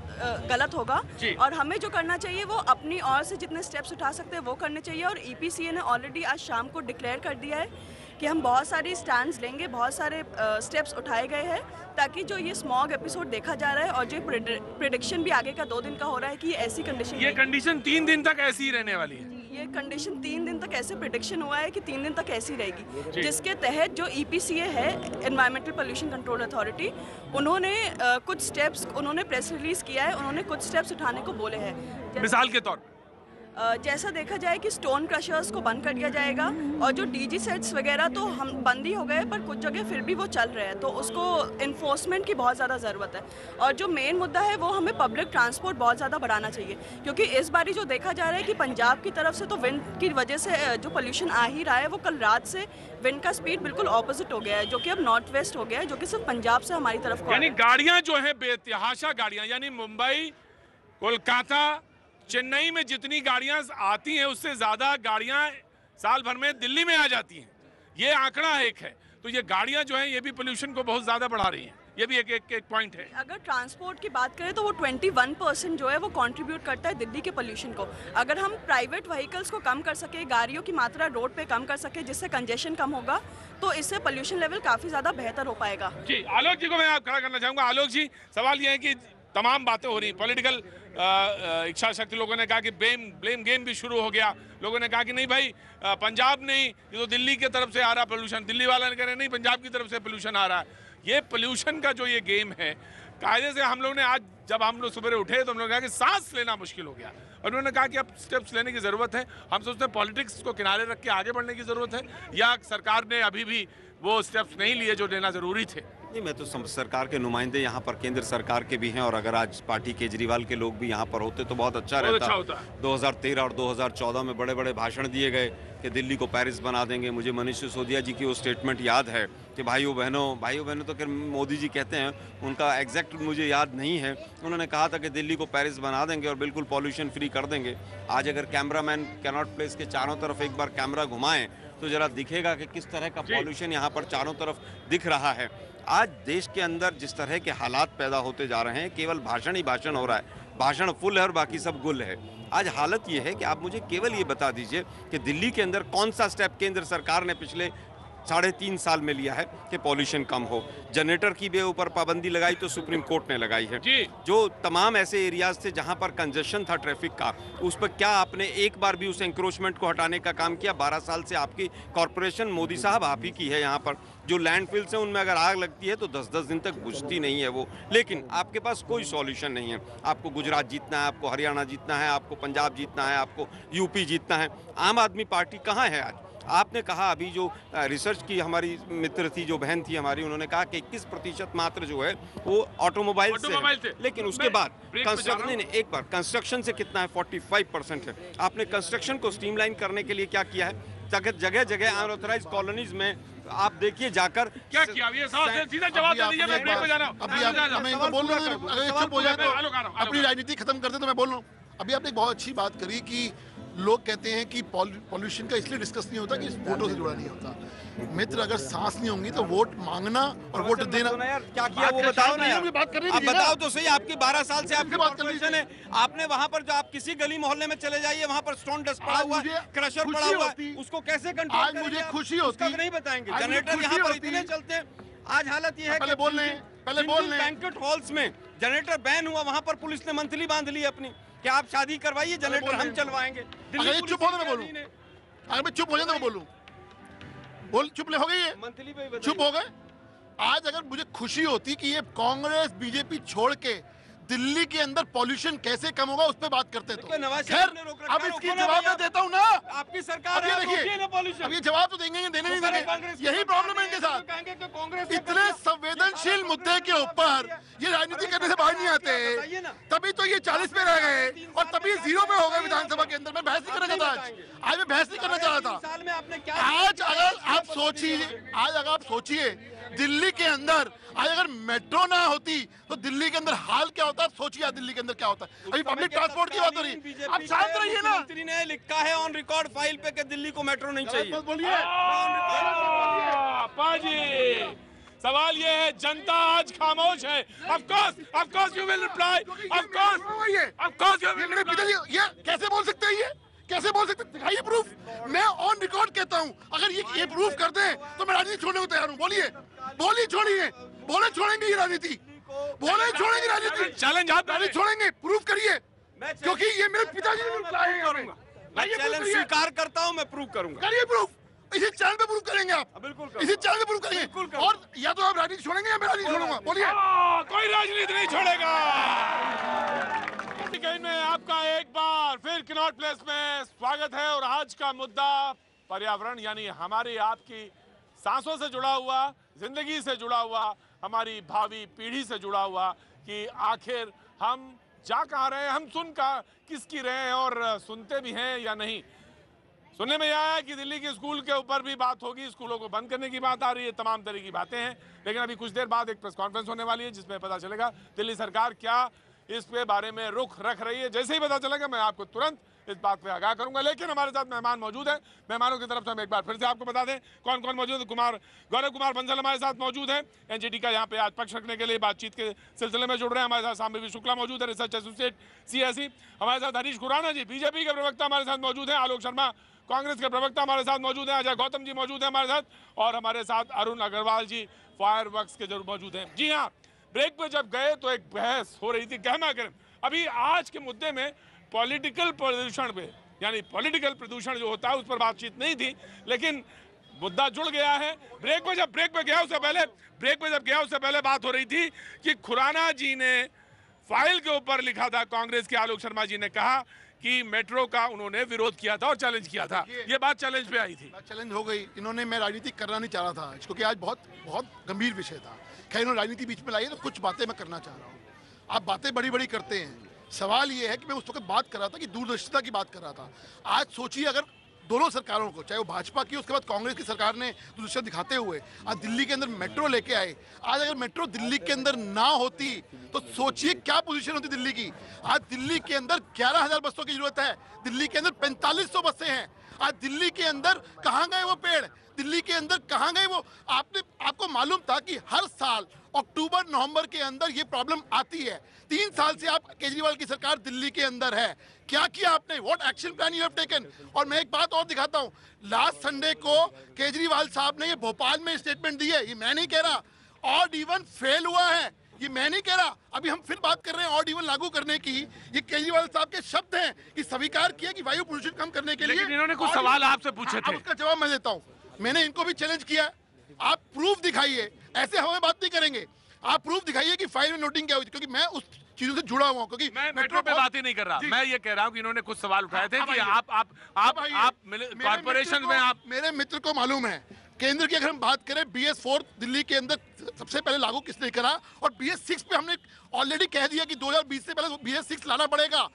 गलत होगा, और हमें जो करना चाहिए वो अपनी ओर से जितने स्टेप्स उठा सकते हैं वो करने चाहिए। और EPCA ने ऑलरेडी आज शाम को डिक्लेयर कर दिया है कि हम बहुत सारी स्टैंड्स लेंगे, बहुत सारे स्टेप्स उठाए गए हैं ताकि जो ये स्मॉग एपिसोड देखा जा रहा है और जो प्रेडिक्शन भी आगे का 2 दिन का हो रहा है कि ऐसी कंडीशन, ये कंडीशन 3 दिन तक ऐसी ही रहने वाली है। ये कंडीशन 3 दिन तक ऐसे प्रेडिक्शन हुआ है कि 3 दिन तक ऐसी रहेगी, जिसके तहत जो EPCA है, एनवायरमेंटल पोल्यूशन कंट्रोल अथॉरिटी, उन्होंने कुछ स्टेप्स, उन्होंने प्रेस रिलीज किया है, उन्होंने कुछ स्टेप्स उठाने को बोले हैं। मिसाल के तौर पर जैसा देखा जाए कि स्टोन क्रशर्स को बंद कर दिया जाएगा, और जो DG सेट्स वगैरह तो हम बंद ही हो गए, पर कुछ जगह फिर भी वो चल रहे हैं, तो उसको इन्फोर्समेंट की बहुत ज़्यादा ज़रूरत है। और जो मेन मुद्दा है वो हमें पब्लिक ट्रांसपोर्ट बहुत ज़्यादा बढ़ाना चाहिए, क्योंकि इस बारी जो देखा जा रहा है कि पंजाब की तरफ से तो विंड की वजह से जो पोल्यूशन आ ही रहा है, वो कल रात से विंड का स्पीड बिल्कुल ऑपोजिट हो गया है, जो कि अब नॉर्थ वेस्ट हो गया है, जो कि सिर्फ पंजाब से हमारी तरफ को, यानी गाड़ियाँ जो है बेतहाशा गाड़ियाँ, यानी मुंबई, कोलकाता, चेन्नई में जितनी गाड़ियां आती हैं उससे ज्यादा गाड़ियां साल भर में दिल्ली में आ जाती हैं। ये आंकड़ा एक है, तो ये गाड़ियां जो हैं ये भी पोल्यूशन को बहुत ज्यादा बढ़ा रही हैं, ये भी एक पॉइंट है। अगर ट्रांसपोर्ट की बात करें तो वो 21% जो है वो कंट्रीब्यूट करता है दिल्ली के पोल्यूशन को। अगर हम प्राइवेट व्हीकल्स को कम कर सके, गाड़ियों की मात्रा रोड पे कम कर सके, जिससे कंजेशन कम होगा, तो इससे पोल्यूशन लेवल काफी ज्यादा बेहतर हो पाएगा। जी, आलोक जी को मैं आप खड़ा करना चाहूंगा। आलोक जी, सवाल ये है कि तमाम बातें हो रही, पॉलिटिकल इच्छा शक्ति, लोगों ने कहा कि ब्लेम गेम भी शुरू हो गया, लोगों ने कहा कि नहीं भाई पंजाब नहीं, ये तो दिल्ली की तरफ से आ रहा पोल्यूशन, दिल्ली वाला ने कह रहे नहीं पंजाब की तरफ से पोल्यूशन आ रहा है। ये पोल्यूशन का जो ये गेम है, कायदे से हम लोग ने आज जब हम लोग सुबह उठे तो हम लोग कहा कि सांस लेना मुश्किल हो गया, और उन्होंने कहा कि अब स्टेप्स लेने की ज़रूरत है। हम सोचते हैं पॉलिटिक्स को किनारे रख के आगे बढ़ने की ज़रूरत है, या सरकार ने अभी भी वो स्टेप्स नहीं लिए जो लेना ज़रूरी थे। नहीं, मैं तो सरकार के नुमाइंदे यहाँ पर केंद्र सरकार के भी हैं, और अगर आज पार्टी केजरीवाल के लोग भी यहाँ पर होते तो बहुत अच्छा रहता। 2013 और 2014 में बड़े बड़े भाषण दिए गए कि दिल्ली को पेरिस बना देंगे। मुझे मनीष सिसोदिया जी की वो स्टेटमेंट याद है कि भाइयों बहनों तो फिर मोदी जी कहते हैं, उनका एग्जैक्ट मुझे याद नहीं है। उन्होंने कहा था कि दिल्ली को पेरिस बना देंगे और बिल्कुल पॉल्यूशन फ्री कर देंगे। आज अगर कैमरामैन कैनॉट प्लेस के चारों तरफ एक बार कैमरा घुमाएं तो जरा दिखेगा कि किस तरह का पॉल्यूशन यहाँ पर चारों तरफ दिख रहा है। आज देश के अंदर जिस तरह के हालात पैदा होते जा रहे हैं, केवल भाषण ही भाषण हो रहा है, भाषण फुल है और बाकी सब गुल है। आज हालत ये है कि आप मुझे केवल ये बता दीजिए कि दिल्ली के अंदर कौन सा स्टेप केंद्र सरकार ने पिछले 3.5 साल में लिया है कि पॉल्यूशन कम हो। जनरेटर की भी ऊपर पाबंदी लगाई तो सुप्रीम कोर्ट ने लगाई है। जो तमाम ऐसे एरियाज थे जहां पर कंजेशन था ट्रैफिक का, उस पर क्या आपने एक बार भी उस एंक्रोचमेंट को हटाने का काम किया? 12 साल से आपकी कॉरपोरेशन मोदी साहब आप ही की है। यहाँ पर जो लैंडफिल्स हैं उनमें अगर आग लगती है तो 10-10 दिन तक बुझती नहीं है वो, लेकिन आपके पास कोई सॉल्यूशन नहीं है। आपको गुजरात जीतना है, आपको हरियाणा जीतना है, आपको पंजाब जीतना है, आपको यूपी जीतना है। आम आदमी पार्टी कहाँ है आज? आपने कहा अभी जो रिसर्च की हमारी मित्र थी, जो बहन थी हमारी, उन्होंने कहा कि 21% मात्र जो है वो ऑटोमोबाइल से है। लेकिन उसके बाद कंस्ट्रक्शन से कितना है? 45% है। आपने कंस्ट्रक्शन को स्ट्रीमलाइन करने के लिए क्या किया है? जगह जगह अनऑथराइज कॉलोनीज में आप देखिए जाकर क्या किया। ये सीधा जवाब दे दीजिए। मैं ब्रेक पे जा रहा हूं। मैं इनको बोल रहा हूं, अगर चुप हो जाए तो अपनी राजनीति खत्म कर दे तो मैं बोल रहा हूं। अभी आपने एक बहुत अच्छी बात करी कि लोग कहते हैं कि पॉल्यूशन का इसलिए डिस्कस नहीं होता कि वोटों से जुड़ा नहीं होता। मित्र, अगर सांस नहीं होंगी तो वोट मांगना और वोट देना क्या किया वो बताओ ना यार। आप बताओ तो सही, आपकी 12 साल से आपकी कॉर्पोरेशन है, आपने वहाँ पर जो आप किसी गली मोहल्ले में चले जाइए वहाँ पर स्टोन डस्ट पड़ा हुआ, क्रशर पड़ा हुआ है, उसको कैसे कंट्रोल आज मुझे खुशी होती, नहीं बताएंगे। जनरेटर यहाँ पर इतने चलते हैं, आज हालत ये है पहले बोल रहे बैंक्वेट हॉल्स में जनरेटर बैन हुआ, वहाँ पर पुलिस ने मंथली बांध ली अपनी, क्या आप शादी करवाइए जनरेटर हम चलवाएंगे। चुप हो गए, मैं बोलूं, अगर मैं चुप हो जाए तो मैं बोलूं, बोल चुप हो गई है, चुप हो गए। आज अगर मुझे खुशी होती कि ये कांग्रेस बीजेपी छोड़ के दिल्ली के अंदर पॉल्यूशन कैसे कम होगा उस पे बात करते तो खैर, अब इसकी जवाब मैं देता हूँ ना, आपकी सरकार है, अब ये जवाब तो देंगे, देने नहीं देंगे, यही प्रॉब्लम है इनके साथ। इतने संवेदनशील मुद्दे के ऊपर ये राजनीति करने से बाहर नहीं आते, तभी तो ये 40 पे रह गए और तभी 0 पे हो गए विधानसभा के अंदर। मैं बहस नहीं करना चाहता, आज मैं बहस नहीं करना चाह रहा था। आज अगर आप सोचिए दिल्ली के अंदर आज अगर मेट्रो ना होती तो दिल्ली के अंदर हाल क्या होता है, सोचिए आज दिल्ली के अंदर क्या होता है। अभी पब्लिक ट्रांसपोर्ट की बात हो रही है, आप शांत रहिए ना। मंत्री ने लिखा है ऑन रिकॉर्ड फाइल पे कि दिल्ली को मेट्रो नहीं चाहिए। बोलिए पाजी, सवाल ये है, जनता आज खामोश है। Of course you will reply. Of course you will reply. ये कैसे बोल सकते हैं, ये कैसे बोल सकते, दिखाइए प्रूफ। मैं ऑन रिकॉर्ड कहता हूँ, अगर ये प्रूफ कर दें तो मैं राजनीति छोड़ने को तैयार हूँ। बोलिए छोड़िए, बोले छोड़ेंगे ये राजनीति, बोले छोड़ेंगे राजनीति, चैलेंज आप छोड़ेंगे, प्रूफ करिए, क्योंकि ये मेरे पिताजी ने करूंगा। मैं चैलेंज स्वीकार करता हूँ, मैं प्रूव करूंगा। करिए प्रूफ, इसी चैनल पे प्रूफ करेंगे आप, बिल्कुल इसी चैनल पे प्रूफ करेंगे। और या तो आप राजनीति छोड़ेंगे या मैं राजनीति छोड़ूंगा। बोलिए, कोई राजनीति नहीं छोड़ेगा। में आपका एक बार फिर कनॉट प्लेस में स्वागत है और आज का मुद्दा पर्यावरण, यानी हमारी आपकी सांसों से जुड़ा हुआ, जिंदगी से जुड़ा हुआ, हमारी भावी पीढ़ी से जुड़ा हुआ कि आखिर हम जा कहाँ रहे हैं, हम सुन का किसकी रहे हैं और सुनते भी हैं या नहीं। सुनने में यह आया कि दिल्ली के स्कूल के ऊपर भी बात होगी, स्कूलों को बंद करने की बात आ रही है, तमाम तरह की बातें हैं। लेकिन अभी कुछ देर बाद एक प्रेस कॉन्फ्रेंस होने वाली है जिसमें पता चलेगा दिल्ली सरकार क्या इस पे बारे में रुख रख रही है। जैसे ही पता चलेगा मैं आपको तुरंत इस बात पे आगाह करूंगा। लेकिन हमारे साथ मेहमान मौजूद हैं, मेहमानों की तरफ से हम एक बार फिर से आपको बता दें कौन कौन मौजूद है। गौरव कुमार बंसल हमारे साथ मौजूद हैं, एनजीटी का यहाँ पे आज पक्ष रखने के लिए बातचीत के सिलसिले में जुड़ रहे हैं। हमारे साथ शाम्भवी शुक्ला मौजूद है, रिसर्च एसोसिएट CSE। हमारे साथ हरीश खुराना जी बीजेपी के प्रवक्ता हमारे साथ मौजूद हैं, आलोक शर्मा कांग्रेस के प्रवक्ता हमारे साथ मौजूद हैं, अजय गौतम जी मौजूद हैं हमारे साथ, और हमारे साथ अरुण अग्रवाल जी फायर वर्क्स के जरूर मौजूद हैं। जी हाँ, ब्रेक पे जब गए तो एक बहस हो रही थी गहमा गरम। अभी आज के मुद्दे में पॉलिटिकल प्रदूषण पे, यानी पॉलिटिकल प्रदूषण जो होता है उस पर बातचीत नहीं थी, लेकिन मुद्दा जुड़ गया है। ब्रेक पे जब गया उससे पहले बात हो रही थी कि खुराना जी ने फाइल के ऊपर लिखा था, कांग्रेस के आलोक शर्मा जी ने कहा कि मेट्रो का उन्होंने विरोध किया था और चैलेंज किया था। ये बात चैलेंज पे आई थी, चैलेंज हो गई। इन्होंने, मैं राजनीति करना नहीं चाह रहा था क्योंकि आज बहुत गंभीर विषय था। खैर इन्होंने राजनीति बीच में लाई है तो कुछ बातें मैं करना चाह रहा हूँ। आप बातें बड़ी बड़ी करते हैं, सवाल ये है कि मैं उस वक्त बात कर रहा था कि दूरदर्शिता की बात कर रहा था। आज सोचिए अगर दोनों सरकारों को, चाहे वो भाजपा की उसके बाद कांग्रेस की सरकार ने दूरदर्शिता दिखाते हुए आज दिल्ली के अंदर मेट्रो लेके आए। आज अगर मेट्रो दिल्ली के अंदर ना होती तो सोचिए क्या पोजीशन होती दिल्ली की। आज दिल्ली के अंदर 11,000 बसों की जरूरत है, दिल्ली के अंदर 4500 बसें हैं। आज दिल्ली के अंदर कहाँ गए वो पेड़, दिल्ली के अंदर कहाँ गए वो। आपको मालूम था कि हर साल अक्टूबर नवंबर के अंदर ये प्रॉब्लम आती है। 3 साल से आप केजरीवाल की सरकार दिल्ली के अंदर है, क्या किया आपने, what action plan you have taken. और मैं एक बात और दिखाता हूँ, लास्ट संडे को केजरीवाल साहब ने ये भोपाल में स्टेटमेंट दी है, ये मैं नहीं कह रहा, ऑड इवन फेल हुआ है, ये मैं नहीं कह रहा। अभी हम फिर बात कर रहे हैं ऑड इवन लागू करने की, ये केजरीवाल साहब के शब्द हैं कि स्वीकार किया कि वायु प्रदूषण कम करने के लिए। लेकिन इन्होंने कुछ सवाल आपसे पूछे थे, उसका जवाब मैं देता हूँ। मैंने इनको भी चैलेंज किया, आप प्रूफ दिखाइए, ऐसे हमें बात नहीं करेंगे, आप प्रूफ दिखाइए कि फाइल में नोटिंग क्या हुई थी, क्योंकि मैं उस चीजों से जुड़ा हुआ हूं। क्योंकि मैं मेट्रो पे बात ही नहीं कर रहा, मैं ये कह रहा हूं कि इन्होंने कुछ सवाल उठाए थे कि आप कॉर्पोरेशन में आप, मेरे मित्र को मालूम है केंद्र की अगर हम बात करें BS4 दिल्ली के अंदर सबसे पहले लागू किसने करा, और BS6 पे हमने ऑलरेडी कह दिया कि 2020 से पहले BS6 लाना पड़ेगा।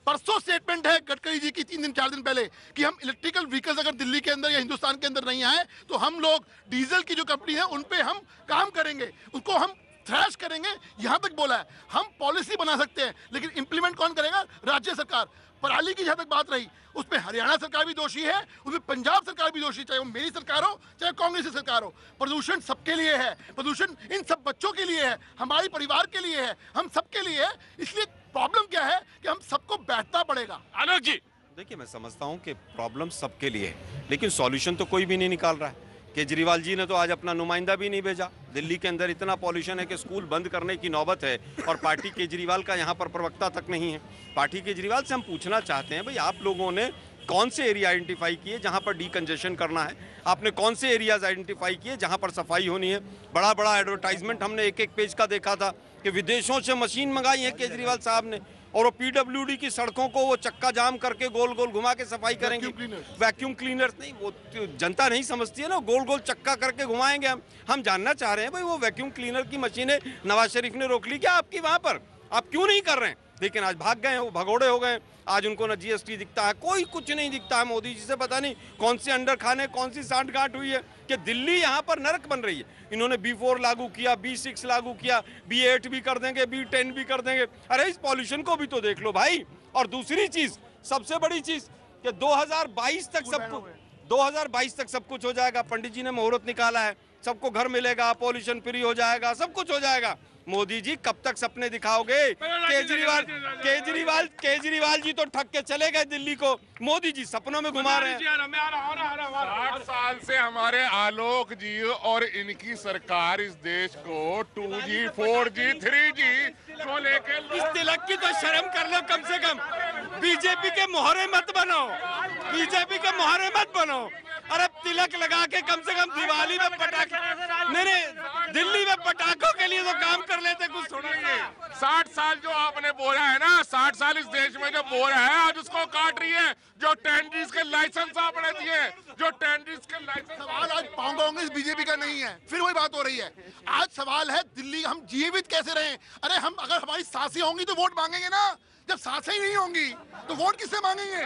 परसों स्टेटमेंट है गडकरी जी की 3-4 दिन पहले कि हम इलेक्ट्रिकल व्हीकल्स अगर दिल्ली के अंदर या हिंदुस्तान के अंदर नहीं आए तो हम लोग डीजल की जो कंपनी है उन पे हम काम करेंगे, उसको हम थ्रैश करेंगे, यहाँ तक बोला है। हम पॉलिसी बना सकते हैं लेकिन इंप्लीमेंट कौन करेगा? राज्य सरकार। पराली की जहाँ तक बात रही, उसमें हरियाणा सरकार भी दोषी है, उसमें पंजाब सरकार भी दोषी, चाहे वो मेरी सरकार हो चाहे कांग्रेस की सरकार हो। प्रदूषण सबके लिए है, प्रदूषण इन सब बच्चों के लिए है, हमारे परिवार के लिए है, हम सबके लिए है। इसलिए प्रॉब्लम क्या है कि हम सबको बैठना पड़ेगा। आलोक जी, देखिए मैं समझता हूँ कि प्रॉब्लम सबके लिए है, लेकिन सॉल्यूशन तो कोई भी नहीं निकाल रहा है। केजरीवाल जी ने तो आज अपना नुमाइंदा भी नहीं भेजा। दिल्ली के अंदर इतना पॉल्यूशन है कि स्कूल बंद करने की नौबत है और पार्टी केजरीवाल का यहाँ पर प्रवक्ता तक नहीं है। पार्टी केजरीवाल से हम पूछना चाहते हैं, भाई आप लोगों ने कौन से एरिया आइडेंटिफाई किए जहाँ पर डीकंजेशन करना है? आपने कौन से एरियाज आइडेंटिफाई किए जहाँ पर सफाई होनी है? बड़ा बड़ा एडवर्टाइजमेंट हमने एक एक पेज का देखा था कि विदेशों से मशीन मंगाई है केजरीवाल साहब ने, और वो पीडब्ल्यूडी की सड़कों को वो चक्का जाम करके गोल गोल घुमा के सफाई करेंगे। वैक्यूम क्लीनर्स नहीं, वो जनता नहीं समझती है ना, गोल गोल चक्का करके घुमाएंगे। हम जानना चाह रहे हैं भाई वो वैक्यूम क्लीनर की मशीनें नवाज शरीफ ने रोक ली क्या आपकी वहाँ पर? आप क्यों नहीं कर रहे हैं? लेकिन आज भाग गए हैं, वो भगोड़े हो गए। आज उनको ना जीएसटी दिखता है, कोई कुछ नहीं दिखता है। मोदी जी से पता नहीं कौन सी अंडर खाने, कौन सी सांठगांठ हुई है कि दिल्ली यहाँ पर नरक बन रही है। इन्होंने B4 लागू किया, B6 लागू किया, B8 भी कर देंगे, B10 भी कर देंगे। अरे इस पॉल्यूशन को भी तो देख लो भाई। और दूसरी चीज, सबसे बड़ी चीज कि 2022 तक सब कुछ हो जाएगा। पंडित जी ने मुहूर्त निकाला है, सबको घर मिलेगा, पॉल्यूशन फ्री हो जाएगा, सब कुछ हो जाएगा। मोदी जी कब तक सपने दिखाओगे? केजरीवाल जी तो ठग के चले गए दिल्ली को, मोदी जी सपनों में घुमा रहे हैं। 8 साल से हमारे आलोक जी और इनकी सरकार इस देश को 2G, 4G, 3G को लेके, इस तिलक की तो शर्म कर लो कम से कम। बीजेपी के मोहरे मत बनो, बीजेपी के मोहरे मत बनो। अरे तिलक लगा के कम से कम दिवाली में पटाखे, नहीं दिल्ली में पटाखों के लिए तो काम कर लेते कुछ थोड़ा। 60 साल जो आपने बोया है ना, 60 साल इस देश में जो बोया है, आज उसको काट रही है। जो टेंडर्स के लाइसेंस आपने दिए, जो टेंडर्स के लाइसेंस, सवाल आज कांग्रेस बीजेपी का नहीं है, फिर वही बात हो रही है। आज सवाल है दिल्ली हम जीवित कैसे रहें? अरे हम अगर हमारी सांसें होंगी तो वोट मांगेंगे ना, जब सांसें ही नहीं होंगी तो वोट किससे मांगेंगे?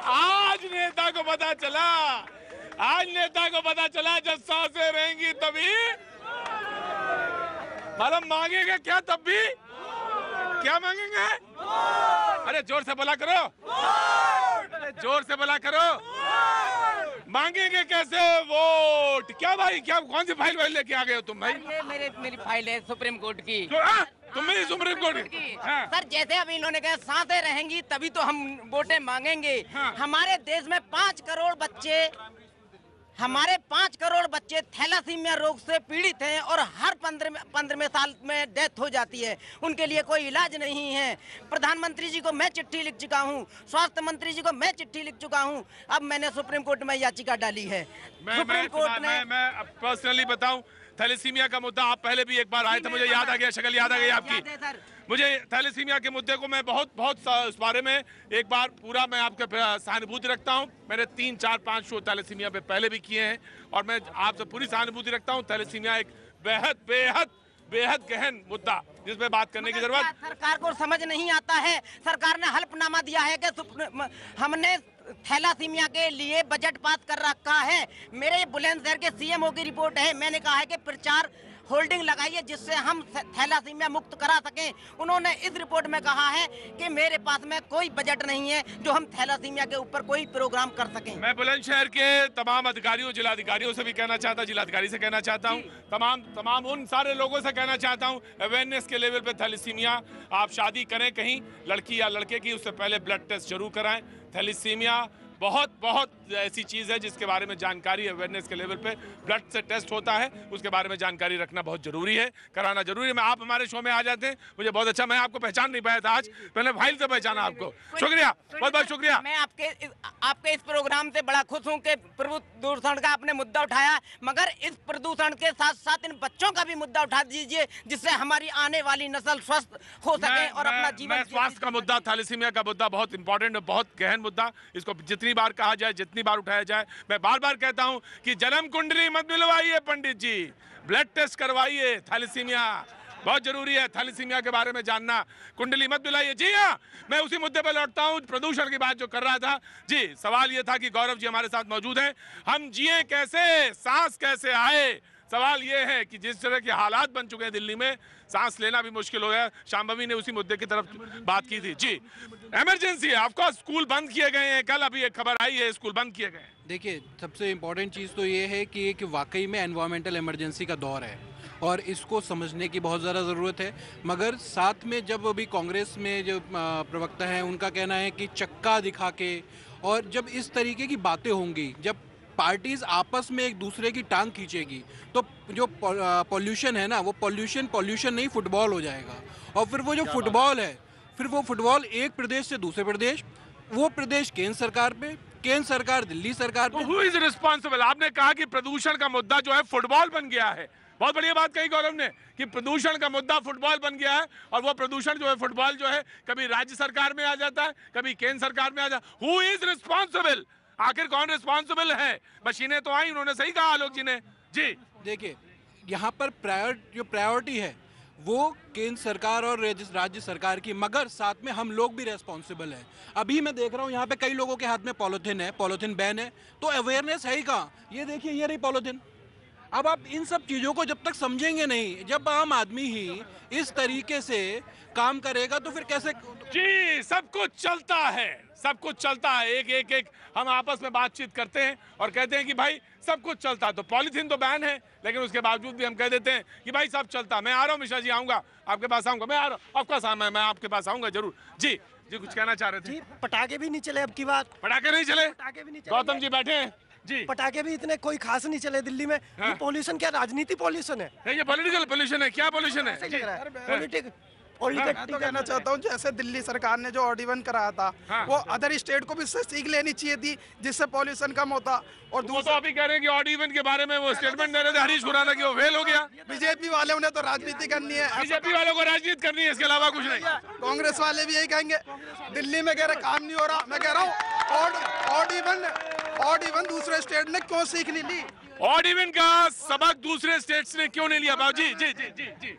आज नेता को पता चला, आज नेता को पता चला जब सांसें रहेंगी तभी। मतलब मांगेंगे क्या तब भी? क्या मांगेंगे? अरे जोर से बोला करो, अरे जोर से बोला करो। मांगेंगे कैसे वोट? क्या भाई, क्या कौन सी फाइल लेके आ गए हो तुम भाई? मेरी फाइल है सुप्रीम कोर्ट की। तुम मेरी सुप्रीम कोर्ट की? सर जैसे अभी इन्होंने कहा सांसें रहेंगी तभी तो हम वोटें मांगेंगे। हमारे देश में 5 करोड़ बच्चे थैलासीमिया रोग से पीड़ित हैं और हर 15वें साल में डेथ हो जाती है। उनके लिए कोई इलाज नहीं है। प्रधानमंत्री जी को मैं चिट्ठी लिख चुका हूँ, स्वास्थ्य मंत्री जी को मैं चिट्ठी लिख चुका हूँ। अब मैंने सुप्रीम कोर्ट में याचिका डाली है। सुप्रीम कोर्ट ने, मैं पर्सनली बताऊं, थैलेसीमिया का मुद्दा आप पहले भी एक बार आए थे, मुझे याद आ गया, शक्ल याद आ गई आपकी। मुझे थैलेसीमिया के मुद्दे को मैं बहुत इस बारे में एक बार पूरा मैं आपके सहानुभूति रखता हूं। मैंने 3, 4, 5 शो थैलेसीमिया पे पहले भी किए हैं और मैं आपसे पूरी सहानुभूति रखता हूं। थैलेसीमिया एक बेहद गहन मुद्दा जिसपे बात करने की जरूरत। सरकार को समझ नहीं आता है। सरकार ने हल्फनामा दिया है कि हमने थैलासीमिया के लिए बजट पास कर रखा है। मेरे बुलंदशहर के सीएमओ की रिपोर्ट है, मैंने कहा है कि प्रचार होल्डिंग लगाइए जिससे हम थैलासीमिया मुक्त करा सकें। उन्होंने इस रिपोर्ट में कहा है कि मेरे पास में कोई बजट नहीं है जो हम थैलासीमिया के ऊपर कोई प्रोग्राम कर सकें। मैं बुलंदशहर के तमाम अधिकारियों, जिलाधिकारियों से भी कहना चाहता, जिलाधिकारी से कहना चाहता हूँ, तमाम उन सारे लोगों से कहना चाहता हूँ, अवेयरनेस के लेवल पे थैलेसीमिया, आप शादी करें कहीं लड़की या लड़के की, उससे पहले ब्लड टेस्ट जरूर कराएं। थैलेसीमिया बहुत ऐसी चीज़ है जिसके बारे में जानकारी अवेयरनेस के लेवल पे ब्लड से टेस्ट होता है, उसके बारे में जानकारी रखना बहुत जरूरी है, कराना जरूरी है। मैं आप हमारे शो में आ जाते हैं, मुझे बहुत अच्छा, मैं आपको पहचान नहीं पाया था आज, मैंने फाइल से पहचाना आपको। शुक्रिया, बहुत शुक्रिया। मैं आपके इस प्रोग्राम से बड़ा खुश हूँ कि प्रदूषण का आपने मुद्दा उठाया, मगर इस प्रदूषण के साथ साथ इन बच्चों का भी मुद्दा उठा दीजिए जिससे हमारी आने वाली नस्ल स्वस्थ हो सके और अपना जीवन। स्वास्थ्य का मुद्दा, थैलेसीमिया का मुद्दा बहुत इंपॉर्टेंट है, बहुत गहन मुद्दा। इसको जितनी बार कहा जाए, जितनी बार उठाया जाए, मैं बार बार कहता हूं कि जन्म कुंडली मत मिलवाइए पंडित जी, ब्लड टेस्ट करवाइए। थैलेसीमिया बहुत जरूरी है, थैलेसीमिया के बारे में जानना, कुंडली मत मिलाइए। जी हाँ, मैं उसी मुद्दे पर लौटता हूं, प्रदूषण की बात जो कर रहा था। जी, सवाल यह था कि गौरव जी हमारे साथ मौजूद हैं, हम जिए कैसे, सांस कैसे आए, सवाल ये है कि जिस तरह के हालात बन चुके हैं दिल्ली में, सांस लेना भी मुश्किल हो गया। शांभवी ने उसी मुद्दे की तरफ बात की थी। जी, इमरजेंसी है, ऑफकोर्स स्कूल बंद किए गए हैं, कल अभी एक खबर आई है स्कूल बंद किए गए हैं। देखिए, सबसे इम्पोर्टेंट चीज़ तो ये है कि वाकई में एनवायरमेंटल इमरजेंसी का दौर है और इसको समझने की बहुत ज़्यादा ज़रूरत है। मगर साथ में जब अभी कांग्रेस में जो प्रवक्ता हैं उनका कहना है कि चक्का दिखा के, और जब इस तरीके की बातें होंगी, जब पार्टीज आपस में एक दूसरे की टांग खींचेगी, तो जो पॉल्यूशन है ना, वो पॉल्यूशन नहीं फुटबॉल हो जाएगा। और फिर वो जो फुटबॉल है, फिर वो फुटबॉल एक प्रदेश से दूसरे प्रदेश, वो प्रदेश केंद्र सरकार पे, केंद्र सरकार दिल्ली सरकार पे। Who is responsible? आपने कहा कि प्रदूषण का मुद्दा जो है फुटबॉल बन गया है। बहुत बढ़िया बात कही गौरव ने कि प्रदूषण का मुद्दा फुटबॉल बन गया है, और वो प्रदूषण जो है फुटबॉल जो है कभी राज्य सरकार में आ जाता है, कभी केंद्र सरकार में आ जाता है। Who is responsible? आखिर कौन रिस्पॉन्सिबल है? मशीनें तो आई, उन्होंने सही कहा आलोक जी ने। जी देखिए, यहाँ पर जो प्रायोरिटी है वो केंद्र सरकार और राज्य सरकार की, मगर साथ में हम लोग भी रेस्पॉन्सिबल हैं। अभी मैं देख रहा हूँ यहाँ पे कई लोगों के हाथ में पॉलिथीन है, पॉलिथीन बैन है, तो अवेयरनेस है ही कहाँ? ये देखिए, ये रही पॉलिथीन। अब आप इन सब चीज़ों को जब तक समझेंगे नहीं, जब आम आदमी ही इस तरीके से काम करेगा तो फिर कैसे? जी, सब कुछ चलता है, सब कुछ चलता है। एक हम आपस में बातचीत करते हैं और कहते हैं कि भाई सब कुछ चलता है। तो पॉलिथीन तो बैन है, लेकिन उसके बावजूद भी हम कह देते हैं कि भाई सब चलता है। मैं आ रहा हूँ मिश्रा जी, आऊँगा आपके पास, आऊँगा, मैं आ रहा हूँ, ऑफकोर्स मैं आपके पास आऊँगा जरूर। जी जी, कुछ कहना चाह रहे थे? पटाखे भी नहीं चले अब की बात। पटाखे नहीं चले? पटाखे भी नहीं चले। गौतम जी बैठे हैं जी। पटाखे भी इतने कोई खास नहीं चले दिल्ली में। हाँ? ये पोल्यूशन क्या राजनीति पोल्यूशन है? ये पॉलिटिकल पोल्यूशन है। क्या पोल्यूशन है? मैं तो कहना चाहता हूँ, जैसे दिल्ली सरकार ने जो ऑर्डिनेंस कराया था, वो अदर स्टेट को भी सीख लेनी चाहिए थी, जिससे पॉल्यूशन कम होता। और वो तो अभी कह रहे हैं कि ऑर्डिनेंस के बारे में वो स्टेटमेंट दे रहे थे हरीश खुराना की, वो फेल हो गया। बीजेपी वाले उन्हें तो राजनीति करनी है, बीजेपी वालों को राजनीति करनी है, इसके अलावा कुछ नहीं। कांग्रेस वाले भी यही कहेंगे। दिल्ली में कह रहे काम नहीं हो रहा, मैं कह रहा हूँ ऑड इवन दूसरे स्टेट ने क्यों सीख नहीं ली? ऑड इवन का सबक दूसरे स्टेट्स ने क्यों नहीं लिया? बाबू जी जी जी जी जी,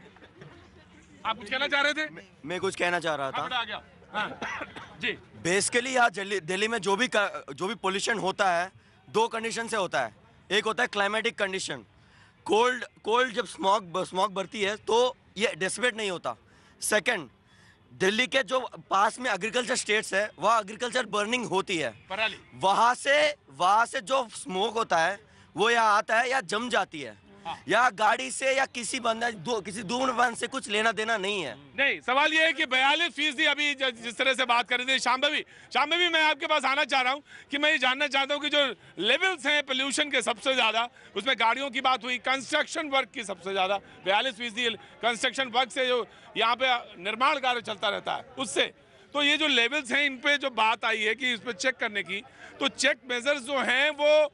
आप कुछ कहना चाह रहे थे? मैं कुछ कहना चाह रहा था। आ गया। हाँ। जी, बेसिकली यहाँ दिल्ली में जो भी पोल्यूशन होता है, दो कंडीशन से होता है। एक होता है क्लाइमेटिक कंडीशन, कोल्ड जब स्मॉग बढ़ती है तो ये डिसिपेट नहीं होता। सेकंड, दिल्ली के जो पास में एग्रीकल्चर स्टेट्स है, वहाँ एग्रीकल्चर बर्निंग होती है, वहाँ से जो स्मोक होता है वो यहाँ आता है या जम जाती है। या गाड़ी से या किसी धूम्रपान से कुछ लेना देना नहीं है। नहीं, सवाल ये है कि 42% अभी जिस तरह से बात कर रही थी शांभवी, मैं आपके पास आना चाह रहा हूँ कि मैं ये जानना चाहता हूँ कि जो लेवल्स हैं पोल्यूशन के सबसे ज्यादा, उसमें गाड़ियों की बात हुई, कंस्ट्रक्शन वर्क की सबसे ज्यादा 42% कंस्ट्रक्शन वर्क से जो यहाँ पे निर्माण कार्य चलता रहता है उससे। तो ये जो लेवल्स हैं, इन पे जो बात आई है कि इस पर चेक करने की, तो चेक मेजर्स जो हैं वो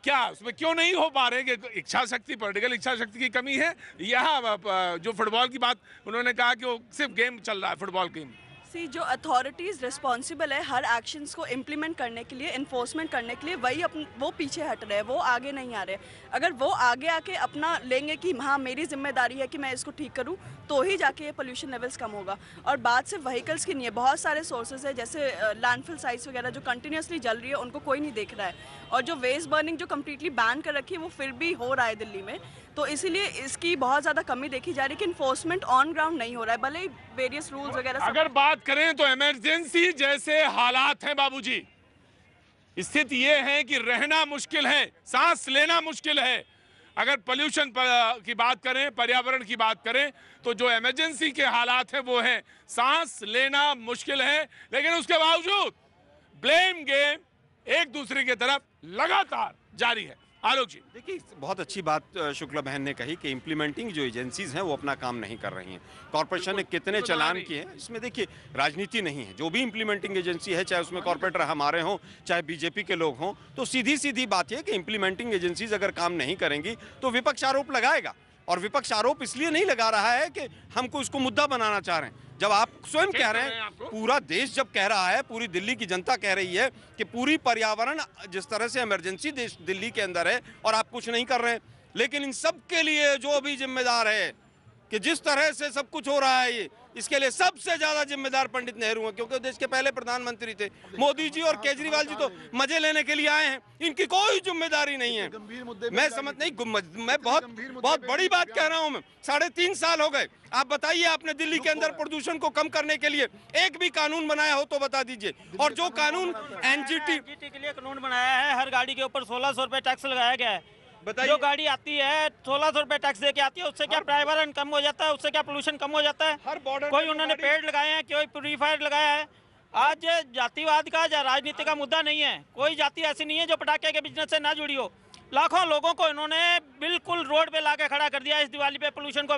क्या उसमें क्यों नहीं हो पा रहे? कि इच्छा शक्ति, पॉलिटिकल इच्छा शक्ति की कमी है? यहाँ जो फुटबॉल की बात उन्होंने कहा कि वो सिर्फ गेम चल रहा है, फुटबॉल गेम। जो अथॉरिटीज़ रिस्पॉन्सिबल है हर एक्शंस को इम्प्लीमेंट करने के लिए, इन्फोर्समेंट करने के लिए, वो पीछे हट रहे हैं, वो आगे नहीं आ रहे। अगर वो आगे आके अपना लेंगे कि हाँ मेरी जिम्मेदारी है कि मैं इसको ठीक करूँ, तो ही जाके ये पोल्यूशन लेवल्स कम होगा। और बात सिर्फ व्हीकल्स की नहीं है, बहुत सारे सोर्सेज है, जैसे लैंडफिल साइट्स वगैरह जो कंटिन्यूसली जल रही है, उनको कोई नहीं देख रहा है। और जो वेस्ट बर्निंग जो कम्प्लीटली बैन कर रखी है, वो फिर भी हो रहा है दिल्ली में। तो इसीलिए इसकी बहुत ज़्यादा कमी देखी जा रही है कि इन्फोर्समेंट ऑन ग्राउंड नहीं हो रहा है, भले ही वेरियस रूल्स वगैरह। अगर बात करें तो इमरजेंसी जैसे हालात हैं बाबूजी, स्थिति ये है कि रहना मुश्किल है, सांस लेना मुश्किल है। अगर पोल्यूशन की बात करें, पर्यावरण की बात करें, तो जो इमरजेंसी के हालात हैं वो है सांस लेना मुश्किल है। लेकिन उसके बावजूद ब्लेम गेम एक दूसरे की तरफ लगातार जारी है। आलोक जी, देखिए, बहुत अच्छी बात शुक्ला बहन ने कही कि इम्प्लीमेंटिंग जो एजेंसीज हैं वो अपना काम नहीं कर रही हैं। कॉर्पोरेशन ने कितने चालान किए हैं, इसमें देखिए राजनीति नहीं है। जो भी इम्प्लीमेंटिंग एजेंसी है, चाहे उसमें कॉर्पोरेटर हमारे हों, चाहे बीजेपी के लोग हों, तो सीधी सीधी बात है कि इम्प्लीमेंटिंग एजेंसीज अगर काम नहीं करेंगी तो विपक्ष आरोप लगाएगा। और विपक्ष आरोप इसलिए नहीं लगा रहा है कि हमको इसको मुद्दा बनाना चाह रहे हैं। जब आप स्वयं कह रहे हैं, पूरा देश जब कह रहा है, पूरी दिल्ली की जनता कह रही है कि पूरी पर्यावरण जिस तरह से इमरजेंसी देश दिल्ली के अंदर है और आप कुछ नहीं कर रहे हैं, लेकिन इन सब के लिए जो भी जिम्मेदार है कि जिस तरह से सब कुछ हो रहा है, ये इसके लिए सबसे ज्यादा जिम्मेदार पंडित नेहरू हैं, क्योंकि देश के पहले प्रधानमंत्री थे। मोदी जी और केजरीवाल जी तो मजे लेने के लिए आए हैं, इनकी कोई जिम्मेदारी नहीं है। मैं समझ नहीं, मैं बहुत बड़ी बात कह रहा हूं। मैं 3.5 साल हो गए। आप बताइए, आपने दिल्ली के अंदर प्रदूषण को कम करने के लिए एक भी कानून बनाया हो तो बता दीजिए। और जो कानून एनजीटी के लिए कानून बनाया है, हर गाड़ी के ऊपर 1600 रुपए टैक्स लगाया गया है। जो गाड़ी आती है 1600 रुपए टैक्स दे के आती है, उससे क्या पर्यावरण कम हो जाता है, उससे क्या पोल्यूशन कम हो जाता है। कोई उन्होंने पेड़ लगाए हैं, कोई प्यूरीफायर लगाया है। आज जातिवाद का या राजनीति का मुद्दा नहीं है। कोई जाति ऐसी नहीं है जो पटाखे के बिजनेस से ना जुड़ी हो। लाखों लोगों को इन्होंने बिल्कुल रोड पे लाके खड़ा कर दिया इस दिवाली पे पोल्यूशन को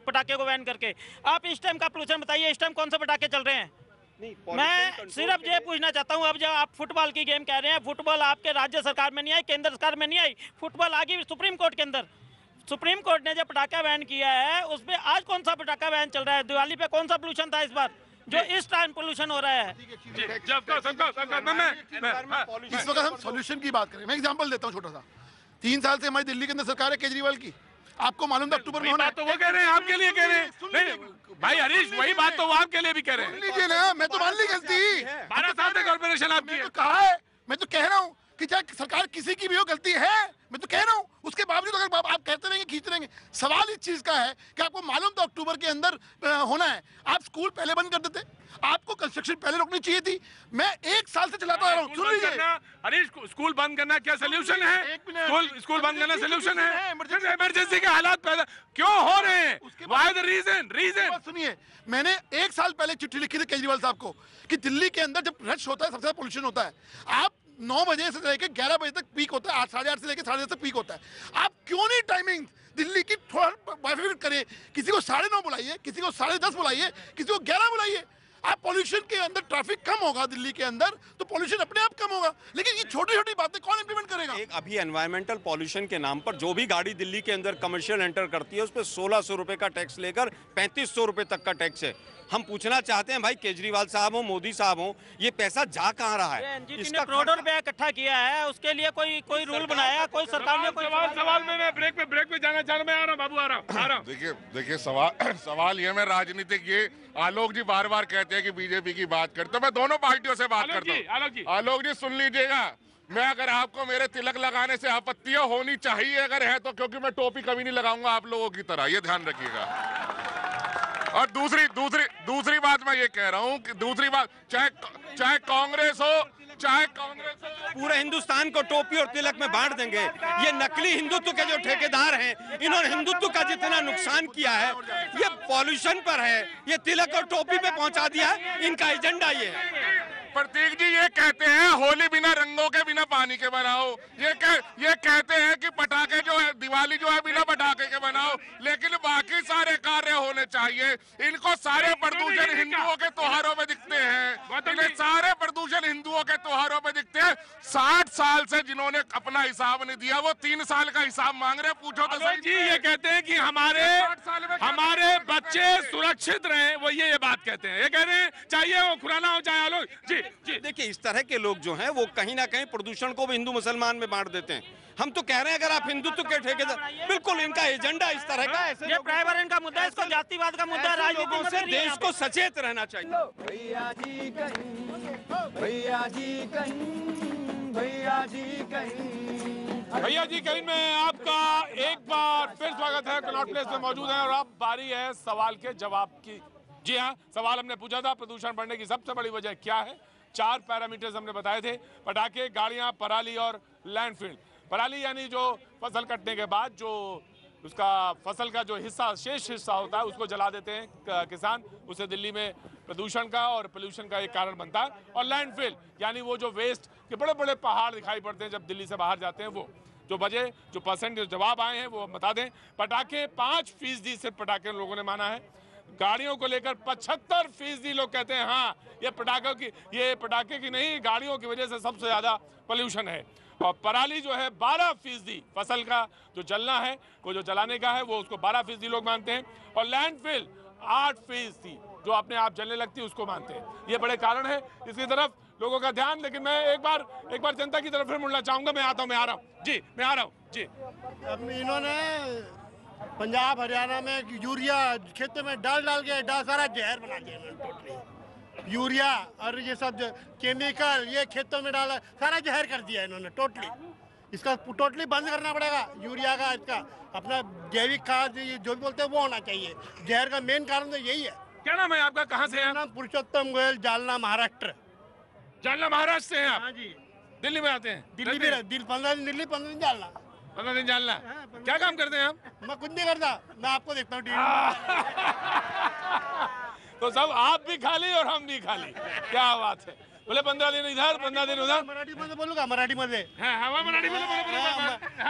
पटाखे को बैन करके। आप इस टाइम का पोल्यूशन बताइए, इस टाइम कौन से पटाखे चल रहे हैं? मैं सिर्फ ये पूछना चाहता हूँ, अब जब आप फुटबॉल की गेम कह रहे हैं, फुटबॉल आपके राज्य सरकार में नहीं आई, केंद्र सरकार में नहीं आई, फुटबॉल आ गई सुप्रीम कोर्ट के अंदर। सुप्रीम कोर्ट ने जब पटाखा बैन किया है, उसमें आज कौन सा पटाखा बैन चल रहा है? दिवाली पे कौन सा पोल्यूशन था इस बार जो इस टाइम पोल्यूशन हो रहा है? इस वक्त हम सॉल्यूशन की बात करें, मैं एग्जांपल देता हूँ छोटा सा। 3 साल से हमारी दिल्ली के अंदर सरकार है केजरीवाल की। आपको मालूम था अक्टूबर में होना है, तो वो कह रहे हैं, आपके लिए कह रहे हैं। नहीं भाई हरीश, वही बात तो वो आपके लिए भी कह रहे हैं। लीजिए ना, मैं तो मान ली गलती। 12 साल से कॉर्पोरेशन आपकी है। कहा है, मैं तो कह रहा हूँ कि चाहे सरकार किसी की भी हो, गलती है, मैं तो कह रहा हूँ। उसके बावजूद अगर आप कहते रहेंगे, खींचते रहेंगे। सवाल इस चीज का है कि आपको मालूम था अक्टूबर के अंदर होना है, आप स्कूल पहले बंद कर देते। आपको कंस्ट्रक्शन पहले रोकनी चाहिए थी। मैं 1 साल से चलाता आ रहा हूँ। सुन लीजिए हरीश, स्कूल बंद करना क्या सोल्यूशन है? स्कूल बंद करना सोल्यूशन है? इमरजेंसी के हालात पैदा क्यों हो रहे हैं? Why the reason? सुनिए, मैंने 1 साल पहले चिट्ठी लिखी थी केजरीवाल साहब को कि दिल्ली के अंदर जब रश होता है, सबसे ज्यादा पोल्यूशन होता है। आप 9 बजे से लेकर 11 बजे तक पीक होता है, 8 साढ़े 8 से लेकर 10:30 तक पीक होता है। आप क्यों नहीं टाइमिंग दिल्ली की थोड़ा बाइफरकेट करें? किसी को 9:30 बुलाइए, किसी को 10:30 बुलाइए, किसी को 11 बुलाइए। आप पोल्यूशन के अंदर ट्रैफिक कम होगा दिल्ली के अंदर, तो पोल्यूशन अपने आप कम होगा। लेकिन ये छोटी छोटी बातें कौन इंप्लीमेंट करेगा? एक अभी एनवायरमेंटल पॉल्यूशन के नाम पर जो भी गाड़ी दिल्ली के अंदर कमर्शियल एंटर करती है, उस पर 1600 रुपए का टैक्स लेकर 3500 रुपए तक का टैक्स है। हम पूछना चाहते हैं भाई, केजरीवाल साहब हो, मोदी साहब हो, ये पैसा जा कहाँ रहा है? इसका करोड़ों रुपया इकट्ठा किया है, उसके लिए कोई रूल बनाया, कोई सरकार ने कोई सवाल में ब्रेक पे जाना चाह रहा, मैं आ रहा हूँ बाबू, आ रहा हूँ। देखिए सवाल ये में राजनीतिक, ये आलोक जी बार बार कहते हैं कि बीजेपी की बात करते, मैं दोनों पार्टियों से बात करता हूँ। आलोक जी सुन लीजिएगा, मैं अगर आपको मेरे तिलक लगाने से आपत्तियां होनी चाहिए अगर है तो, क्योंकि मैं टोपी कभी नहीं लगाऊंगा आप लोगों की तरह, ये ध्यान रखिएगा। और दूसरी बात मैं ये कह रहा हूँ कि दूसरी बात, चाहे कांग्रेस हो, पूरे हिंदुस्तान को टोपी और तिलक में बांट देंगे। ये नकली हिंदुत्व के जो ठेकेदार हैं, इन्होंने हिंदुत्व का जितना नुकसान किया है, ये पॉल्यूशन पर है, ये तिलक और टोपी पे पहुंचा दिया है। इनका एजेंडा ये है। प्रतीक जी ये कहते हैं होली बिना रंगों के बिना पानी के बनाओ, ये कहते हैं कि पटाखे जो है, दिवाली जो है बिना पटाखे के बनाओ, लेकिन बाकी सारे कार्य होने चाहिए। इनको सारे प्रदूषण हिंदुओं के त्योहारों में दिखते हैं, इन्हें सारे प्रदूषण हिंदुओं के त्योहारों में दिखते हैं। 60 साल से जिन्होंने अपना हिसाब नहीं दिया, वो 3 साल का हिसाब मांग रहे। पूछो तो सही जी, ये कहते हैं कि हमारे बच्चे सुरक्षित रहे, वो ये बात कहते हैं। ये कह रहे हैं चाहे वो खुराना हो चाहे आलोक जी। देखिए, इस तरह के लोग जो हैं वो कहीं ना कहीं प्रदूषण को भी हिंदू मुसलमान में बांट देते हैं। हम तो कह रहे हैं, अगर आप हिंदुत्व के ठेकेदार, बिल्कुल इनका एजेंडा इस तरह का है। ये पर्यावरण का मुद्दा है, इसको जातिवाद का मुद्दा, राजनीति से देश को सचेत रहना चाहिए। भैया जी कहीं, भैया जी कहीं, भैया जी कहीं, भैया जी कहीं में आपका एक बार फिर स्वागत है। कनॉट प्लेस में मौजूद है और अब बारी है सवाल के जवाब की। जी हाँ, सवाल हमने पूछा था, प्रदूषण बढ़ने की सबसे बड़ी वजह क्या है? 4 पैरामीटर्स हमने बताए थे, पटाखे, गाड़ियां, पराली और लैंडफिल। पराली यानी जो फसल कटने के बाद जो उसका फसल का जो हिस्सा, शेष हिस्सा होता है, उसको जला देते हैं किसान, उससे दिल्ली में प्रदूषण का और पोल्यूशन का एक कारण बनता है। और लैंडफिल यानी वो जो वेस्ट के बड़े बड़े पहाड़ दिखाई पड़ते हैं जब दिल्ली से बाहर जाते हैं, वो जो परसेंट जो जवाब आए हैं वो बता दें। पटाखे 5% सिर्फ पटाखे लोगों ने माना है। गाड़ियों को लेकर 75% लोग कहते हैं हाँ ये पटाखे की नहीं, गाड़ियों की वजह से सबसे ज्यादा पोल्यूशन है। और पराली जो है 12% फसल का जो जलना है, वो जो जलाने का है, वो उसको 12% लोग मानते हैं। और लैंडफिल 8% जो अपने आप जलने लगती है उसको मानते हैं। ये बड़े कारण है, इसकी तरफ लोगों का ध्यान। लेकिन मैं एक बार जनता की तरफ फिर मुड़ना चाहूंगा। मैं आ रहा हूँ जी, मैं आ रहा हूँ जी। अब इन्होंने पंजाब हरियाणा में यूरिया खेतों में डाल के सारा जहर बना दिया इन्होंने टोटली। यूरिया और ये सब केमिकल ये खेतों में डाला, सारा जहर कर दिया इन्होंने टोटली। इसका टोटली बंद करना पड़ेगा, यूरिया का, इसका अपना जैविक खाद जो भी बोलते हैं वो होना चाहिए। जहर का मेन कारण तो यही है। क्या नाम है आपका, कहाँ से हैं? नाम पुरुषोत्तम गोयल, जालना महाराष्ट्र। जालना महाराष्ट्र से हैं आप? हाँ जी। दिल्ली में आते हैं? दिल्ली में 15 दिन दिल्ली, 15 दिन जालना। 15 दिन जालना। क्या काम करते हैं आप? मैं कुछ नहीं करता, मैं आपको देखता हूँ। तो सब आप भी खाली और हम भी खाली, क्या बात है। बोले 15 दिन इधर 15 दिन उधर। मराठी मध्ये बोलू मराठी मध्ये? मराठी में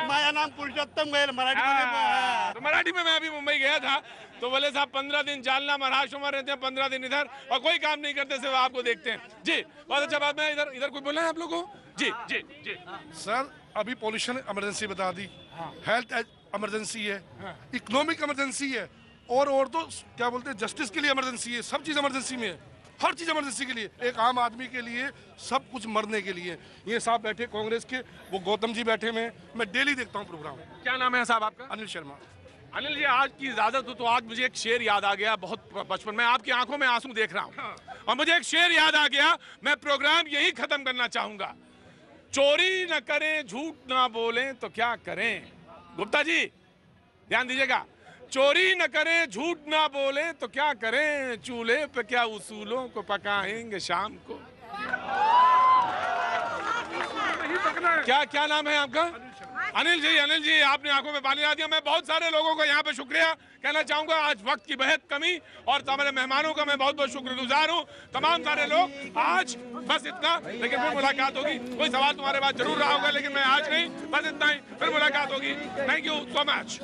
माझं नाम पुरुषोत्तम गोयल, मराठी में। तो मराठी में मैं अभी मुंबई गया था तो बोले साहब 15 दिन जालना महाराष्ट्र में रहते हैं, 15 दिन इधर और कोई काम नहीं करते, सिर्फ आपको देखते हैं। जी बहुत अच्छा बात। मैं इधर कोई बोला है आप लोगों को? जी जी जी सर, अभी पॉल्यूशन इमरजेंसी बता दी, हेल्थ इमरजेंसी है, इकोनॉमिक इमरजेंसी है और तो क्या बोलते हैं जस्टिस के लिए इमरजेंसी है। सब चीज़ इमरजेंसी में है, हर चीज़ इमरजेंसी के लिए, एक आम आदमी के लिए सब कुछ मरने के लिए। ये साहब बैठे कांग्रेस के, वो गौतम जी बैठे में, मैं डेली देखता हूँ प्रोग्राम। क्या नाम है साहब आपका? अनिल शर्मा। अनिल जी, आज की इजाजत हो तो आज मुझे एक शेर याद आ गया, बहुत बचपन में आपकी आंखों में आंसू देख रहा हूँ और मुझे एक शेर याद आ गया। मैं प्रोग्राम यही खत्म करना चाहूंगा। चोरी न करें, झूठ न बोलें तो क्या करें। गुप्ता जी ध्यान दीजिएगा, चोरी न करें, झूठ न बोलें तो क्या करें, चूल्हे पे क्या उसूलों को पकाएंगे शाम को। क्या नाम है आपका? अनिल जी आपने आंखों में पानी ला दिया। मैं बहुत सारे लोगों को यहाँ पे शुक्रिया कहना चाहूंगा। आज वक्त की बेहद कमी और हमारे मेहमानों का मैं बहुत बहुत शुक्रगुजार हूँ। तमाम सारे लोग आज बस इतना, लेकिन फिर मुलाकात होगी। कोई सवाल तुम्हारे पास जरूर रहा होगा लेकिन मैं आज नहीं, बस इतना ही, फिर मुलाकात होगी। Thank you so much.